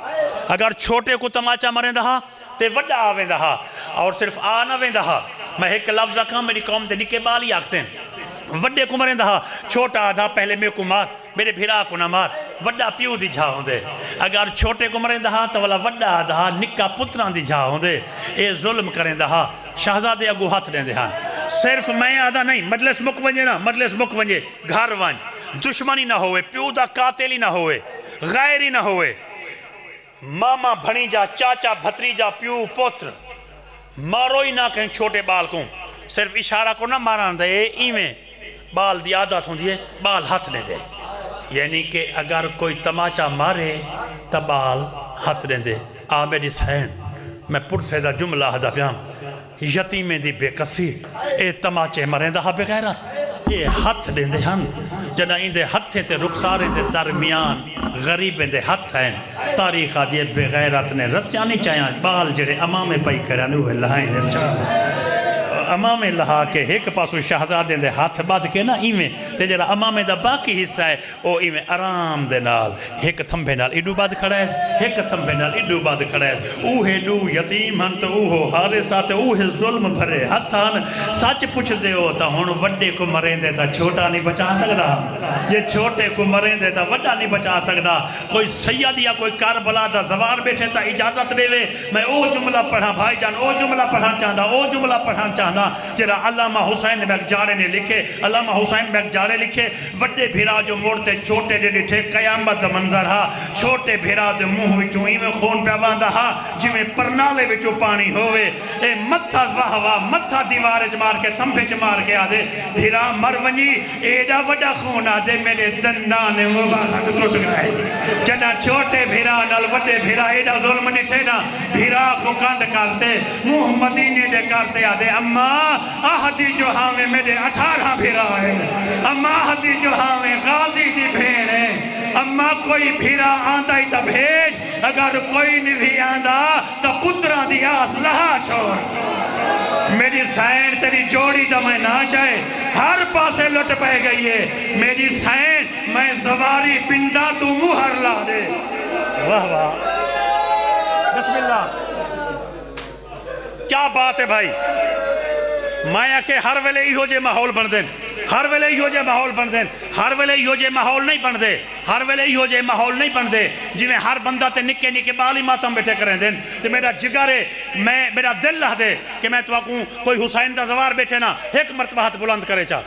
اگر چھوٹے کو تماچا مریں دہا تے وڈا آویں دہا اور صرف آنویں دہا میں ایک لفظ کہاں میری قوم دے نکے بالی آکسیں وڈے کو مریں دہا چھوٹا آدھا پہلے میں کو مار میرے بھیرا کو نہ مار وڈا پیو دی جھا ہوں دے اگر چھوٹے کو مریں دہا تو والا وڈا آدھا نکا پتران دی جھا ہوں دے اے ظلم کریں دہا شہزادے اگو ہاتھ دیں دہا صرف میں آدھا نہیں مجلس مک ونجے نا مجلس مک ونجے گھر ونج دشمنی نہ ہوئے پیو دا قاتلی نہ ہوئے غیری نہ ہوئے ماما بھنی جا چاچا بھتری جا پیو پوتر مارو ہی نہ کہیں چھوٹے بال کو صرف اشارہ کو نہ ماران دے ایویں بال دی عادت ہوں دیئے بال ہاتھ لے دے یعنی کہ اگر کوئی تماچا مارے تا بال ہاتھ لے دے میری سین میں پرسے دا جملہ ہدا پیام یتیمیں دی بے کسی اے تماچے مریں دا بغیرت اے ہاتھ لے دے ہن جنہ اندے ہتھے تے رخسارے دے درمیان غریبیں دے ہاتھ ہیں تاریخ آدھے بغیرت نے رسیانی چاہیاں بال جڑے امام پائی کرنے ہوئے لہائیں امام لہا کے ایک پاسو شہزادے دے ہاتھ باد کے نا ایویں تے جرا امام دا باقی حصہ ہے او ایویں آرام دے نال ایک تھمبے نال ایڈو باد کھڑا ہے ایک تھمبے نال ایڈو باد کھڑا ہے اوہے دو یتیم ہن تو اوہو حارثہ تے اوہے ظلم بھرے ہتھان سچ پوچھ دے ہو تا ہن وڈے کو مریں دے تا چھوٹا نہیں بچا سکدا یہ چھوٹے کو مریں دے تا وڈا نہیں بچا سکدا کوئی سید یا کوئی کربلا دا زوار بیٹھے تا اجازت دے وے میں او جملہ پڑھا بھائی جان او جملہ پڑھا چاہدا او جملہ پڑھا چاہدا جرا علامہ حسین بیک جاڑے نے لکھے علامہ حسین بیک جاڑے لکھے وڈے بھیرا جو موڑتے چھوٹے دے لٹھے قیامت منظر ہا چھوٹے بھیرا دے منہ وچوں ایویں خون پہ باندھا ہا جویں پرنالے وچوں پانی ہوئے اے متھا واہ واہ متھا دیوار چ مار کے تھمبے چ مار کے آدے بھیرا مر ونجی ایڈا وڈا خون آدے میرے دندان مبارک ٹوٹ گئے جنا چھوٹے بھیرا نال وڈے بھیرا ایڈا ظلم نہیں تھے نا بھیرا کو کانڈ کرتے منہ مدینے دے کرتے آدے اما آہدی جو ہمیں میرے 18 بھیرا ہے اما آہدی جو ہمیں غازی دی بھیڑ ہے اما کوئی بھیرا آندہ ہی تا بھیج اگر کوئی نہیں بھی آندہ تا پتران دی آس لہا چھوڑ میری سین تیری جوڑی دا میں نہ چاہے ہر پاسے لٹ پہ گئی ہے میری سین میں زواری پندہ تو مہر لا دے واہ واہ بسم اللہ کیا بات ہے بھائی مایا کہ ہر ویلے ہی ہو جے ماحول بن دیں ہر ویلے ہی ہو جے ماحول بن دیں ہر ویلے ہی ہو جے ماحول نہیں بن دے ہر ویلے ہی ہو جے ماحول نہیں بن دے جی میں ہر بندہ تے نکے نکے بالی ماتم بیٹھے کریں دیں تے میرا جگارے میرا دل لہ دے کہ میں تو آکوں کوئی حسین دا زوار بیٹھے نا ایک مرتبہ ہاتھ بلند کرے چاہ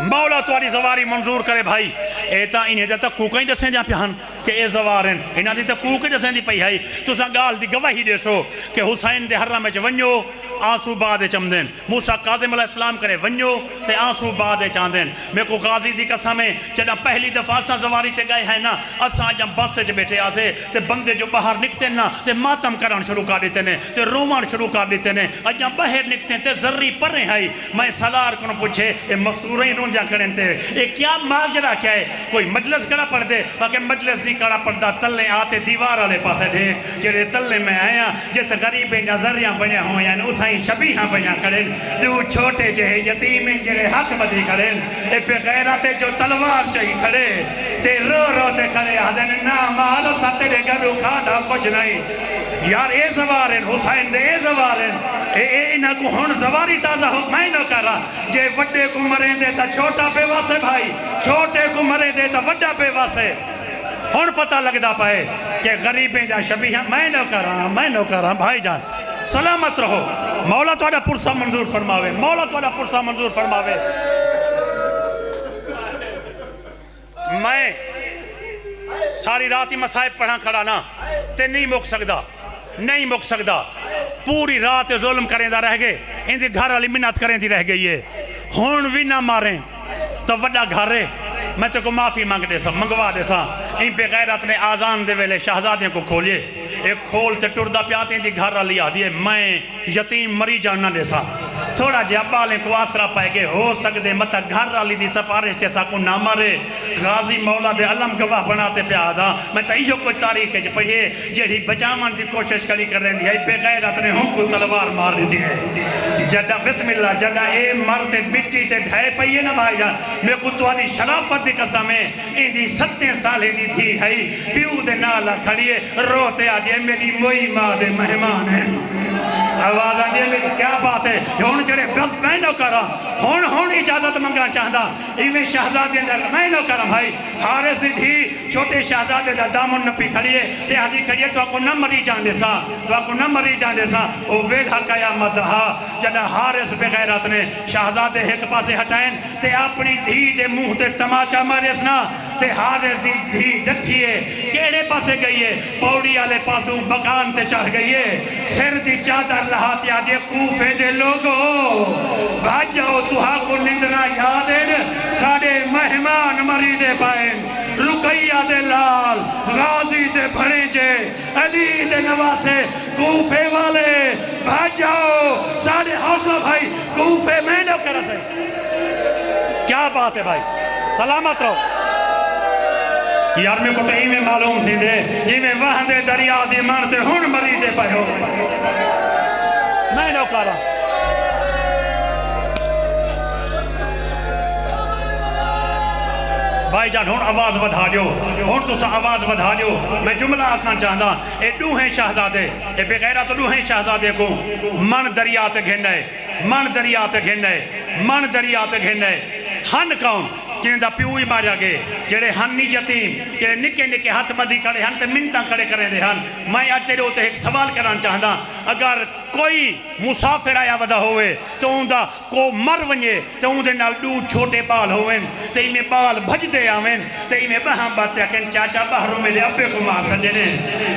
مولا تواری زواری منظور کرے بھائی ایتا انہیں دیتا کوکائیں دسیں جا پیان کہ اے زوارن انہاں دیتا کوکائیں دسیں دی پئی ہے تو ساں گال دی گواہی دے سو کہ حسین دے حرم میں ونجو آنسو بعد چمدن موسیٰ قاظم علیہ السلام کرے ونجو تے آنسو بعد چاندن میں کو غازی دی قسمیں جدہ پہلی دفعہ ساں زواری تے گئے ہیں نا اساں جم بس سے بیٹھے آسے تے بندے جو باہر نکتے نا تے ماتم کران شروع کر دیتے نے تے رومان شروع کر دیتے نے اجم باہر نکتے تے ذری پر رہے ہیں میں سالار کنو پوچھے اے مستوریں رون جا کریں تے اے کیا ماجرہ کیا ہے کوئی مجلس کڑا پڑھ دے باقی مجلس نہیں کڑا پڑھ دا تلے آتے دیوار والے پاسے دے جڑے تلے میں آیا جت غریبیں جا ذریعہ بنیا ہوں یعنی اتھائیں شبیہاں بنیا کریں دو چھوٹے جہے یتیمیں جڑے حق بدی کریں اے پہ غیرتے جو تلوار چاہی کھڑے تے رو رو تے کھڑے آدھن نا مالو سا تیرے گھرو کھادا کچھ نہیں یار اے زوارن حسین دے اے زوارن اے انہاں کو ہن زواری تازہ حکمائیں نہ کرا جے وڈے کو مریں دے تا چھوٹا پہ واسے بھائی چھوٹے کو مریں دے تا وڈا پہ واسے ہن پتہ لگ دا پائے کہ غریبیں جا شبیہ میں نہ کراں بھائی جان سلامت رہو. مولا تھوڑا پرسہ منظور فرماوے. مولا تھوڑا پرسہ منظور فرماوے. میں ساری رات ہی مسائب پڑھا کھڑا نا تے نہیں مک سکدا. نہیں مک سکدا. پوری رات ظلم کریں دا رہ گئے. ان دی گھر والی منت کریں دی رہ گئی ہے. ہون بھی نہ ماریں تو وڈا گھر ہے. میں تو کو معافی مانگ دے سا منگوا دے سا. ان بے غیرت نے آزان دے ویلے شہزادیں کو کھولئے. ایک کھول تے ٹردہ پیاتے ہیں دی گھر والی آدھی ہے میں یتیم مری جاننا دے سا. تھوڑا جابالیں کو آسرا پائے گے ہو سکتے مطا گھر والی دی سفارش تے سا کو نہ مرے. غازی مولا دے علم گواہ بناتے پہ آدھا. میں تا ایو کوئی تاریخ ہے پڑھئے جیڑی بچامان دی کوشش کری کر رہی ہے. بے غیرت نے ہم کو تلوار مار دی ہے. جڑا بسم اللہ جڑا اے مرتے مٹی تے ڈھائے پئیے نا بھائی جان. میں کو تو آنی شرافت دی قسم ہے. این دی 7 سالے دی تھی ہے پیو دے نالا کھڑیے روتے آدھے میری موئی ماں دے مہمان ہیں. آواز آدھی ہے میری کیا بات ہے. ہون جڑے بلد میں نو کرا ہون اجازت منگا چاہتا. ایویں شہزادی اندر میں نو کرا بھائی. حارث دی تھی چھوٹے شہزادے دا دامن نپی کھڑیے تے آدھی کھڑیے تو آپ کو نہ مری جان دے سا. تو آپ کو نہ مری جان دے سا. او ویدھا قیامت ہا جنہ حارث بے غیرت نے شہزادے ایک پاسے ہٹائیں تے اپنی دھی دے منہ تے تماچا مارس نا. تے حارث دی دھی دکھیے کیڑے پاسے گئی ہے. پوڑی آلے پاسوں بکان تے چڑھ گئی ہے. سر دی چادر لہاتی آدھے کوفے دے لوگو بھاج جاؤ توہا کو نندنا یادیں ساڑے مہمان مری دے پائیں. رقیہ دے لال غازی دے بھڑے جے علی دے نواسے کوفے والے بھاج جاؤ ساڑے حوصلہ بھائی کوفے میں نہ کر سے. کیا بات ہے بھائی. سلامت رہو. یار میں کو تو ہی میں معلوم تھی دے جی میں وہاں دے دریا دی مانتے ہون مری دے پائے ہو. میں نہ کرا. بھائی جان ہون آواز بدھا دیو. ہون تو سا آواز بدھا دیو. میں جملہ آکھاں چاہتا. اے دو ہیں شہزادے. اے بے غیرت دو ہیں شہزادے کو من دریا تے گھنڈے. من دریا تے گھنڈے. من دریا تے گھنڈے. ہن کون جنہیں دا پیوئی ماریا گئے جڑے ہن نی یتیم جڑے نکے نکے ہاتھ بدی کرے ہن تے منتاں کھڑے کرے دے ہن. میں آج تیرے ہوتے ایک سوال کرنا چاہتا. اگر کوئی مسافر آیا ودا ہوئے تو ان دا کو مر ونجے تو ان دے نال 2 چھوٹے بال ہوئیں تے ہی میں بال بھج دے آویں تے ہی میں بہم باتیا کہ چاچا باہروں میں لے ابے کو مار سجنے.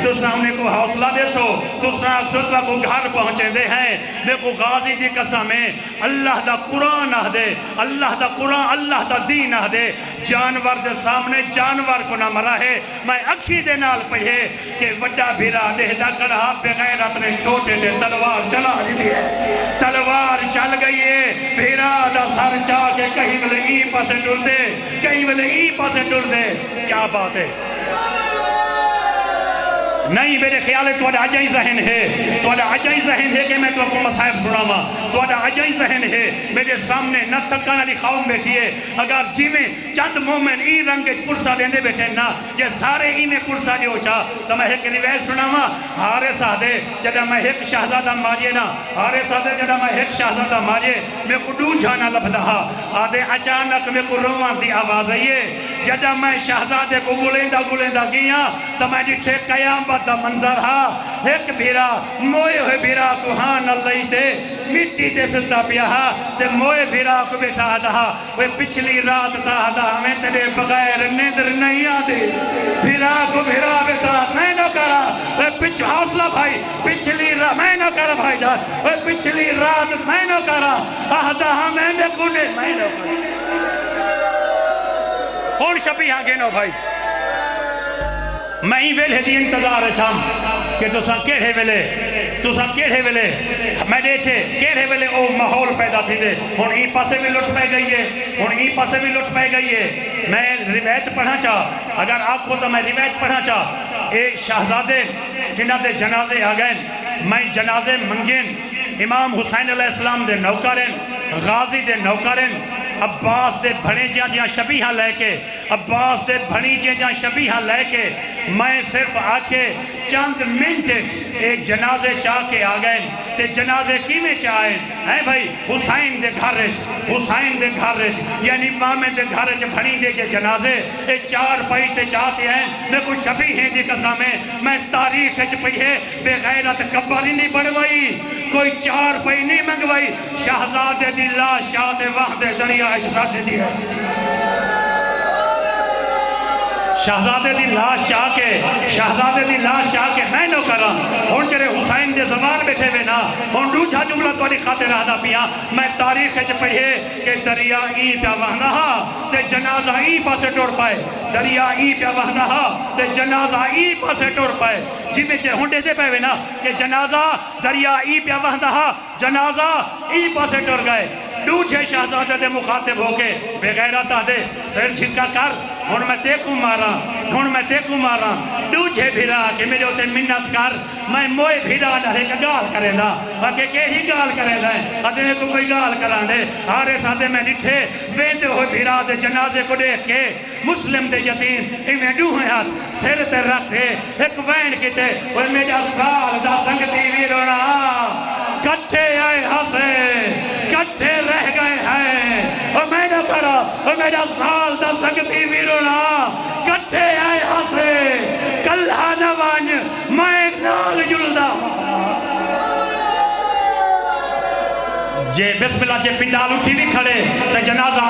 تو سامنے کو حوصلہ دے سو تو سامنے کو گھر پہنچے دے ہیں. دیکھو غازی دی قسم ہے اللہ دا قرآن آہ دے اللہ دا قرآن اللہ دا دین آہ دے جانور دے سامنے جانور کو نہ مرا ہے. میں اکھی دے نال پہے کہ وڈا بھیرا دہدہ کڑا بے غیرت نے چھوٹے دے تلوار چلا دی ہے. تلوار چل گئی ہے. بھیرا دا سر چاہ کے کہیں ملے ای پاسے ڈر دے کہیں ملے ای پاسے ڈر دے. کیا بات ہے. نہیں میرے خیال ہے تو عجائی ذہن ہے. تو عجائی ذہن ہے کہ میں تو آپ کو مسائب سناما. تو عجائی ذہن ہے میرے سامنے نہ تھکان علی خوم بیٹھی ہے. اگر جی میں چند مومن ای رنگ پرسا لیندے بیٹھے نا جے سارے ای میں پرسا لیو چاہ تو میں ایک روایت سناما. حارث آدھے جدہ میں ایک شہزادہ ماریے نا. حارث آدھے جدہ میں ایک شہزادہ ماریے میں کو ڈو جانا لبدہا. آدھے اچانک میں کو روان دی آواز آئیے. جدہ میں شہزادے کو گلیندہ گیا تو میں جٹھے قیامت دا منظر ہا. ایک بھیرا موئے ہوئے بھیرا کو ہاں نلائی تے مٹی تے ستا پیا ہا تے موئے بھیرا کو بیٹھا دہا. وہ پچھلی رات تا دا ہمیں تیرے بغیر نیندر نہیں آدھے. بھیرا کو بھیرا بیٹھا میں نہ کرا. وہ حوصلہ بھائی پچھلی رات میں نہ کرا بھائی جان. وہ پچھلی رات میں نہ کرا آدھا ہمیں نے کنے میں نہ کرا. کون شبی ہاں گے نو بھائی. میں ہی ویلے دی انتظار چھام کہ تو ساں کیڑے ویلے میں دیکھے کیڑے ویلے او ماحول پیدا تھی دے. ہون ای پاسے بھی لٹ پہ گئی ہے. میں روایت پڑھا چاہ اگر آپ کو تو میں روایت پڑھا چاہ. اے شہزادے جنہ دے جنازے آگئیں میں جنازے منگیں امام حسین علیہ السلام دے نوکریں غازی دے نوکریں عباس دے بھڑیجیاں دیاں شبیہاں لے کے عباس دے بھڑیجے دیاں شبیہاں لے کے میں صرف آکے چند منٹ ایک جنازے چاہ کے آ گئے تے جنازے کی میں چاہے ہیں بھائی حسین دے گھرج یعنی مامے دے گھرج بھڑی دے جنازے اے چار پائی تے چاہتے ہیں میں کچھ شبیہ ہیں دی قسمیں میں تاریخ اچ پئی ہے بے غیرت کباری نہیں بڑھوائی کوئی چار پائی نہیں منگوائی شہزادے دی لاش چاہتے وحدے دریا اچ ساتھ دی ہے شہزادے دی لاش چاہ کے میں نو کرا ہون چرے حسین دے زمان بیٹھے بے نا ہون دوچھا جملہ تو نہیں خاطر آدھا پیا میں تاریخ اچ پڑھے کہ دریا ای پیا وہنہا تے جنازہ ای پاسے ٹور پائے دریا ای پیا وہنہا تے جنازہ ای پاسے ٹور پائے جی میں چے ہونڈے دے پہ نا کہ جنازہ دریا ای پیا وہنہا جنازہ ای پاسے ٹور گئے دوچھے شہزادے دے مخاطب ہو کے بے غیرت آدھے سر جھکا کر ہون میں تیکو مارا دوچھے بھیرا کہ میرے ہوتے منت کر میں موئے بھیرا ڈھلے کا گال کرے دا آکے کہ ہی گال کرے دا آدھے کو کوئی گال کران دے آرے ساتھے میں نٹھے ویندے ہوئے بھیرا دے جنازے کو دیکھ کے مسلم دے یتیم انہیں ڈوہیں ہاتھ سر تے رکھتے ایک وین کتے اور میرا سال دا سنگتی ویرونا کٹھے آئے ہسے کٹھے رہ گئے ہیں اور میں نہ کرا اور میرا سال دا سنگتی ویرونا کٹھے آئے ہسے کلہ نوان میں نال جلدہ جے بسم اللہ جے پنڈال اٹھی نہیں کھڑے تے جنازہ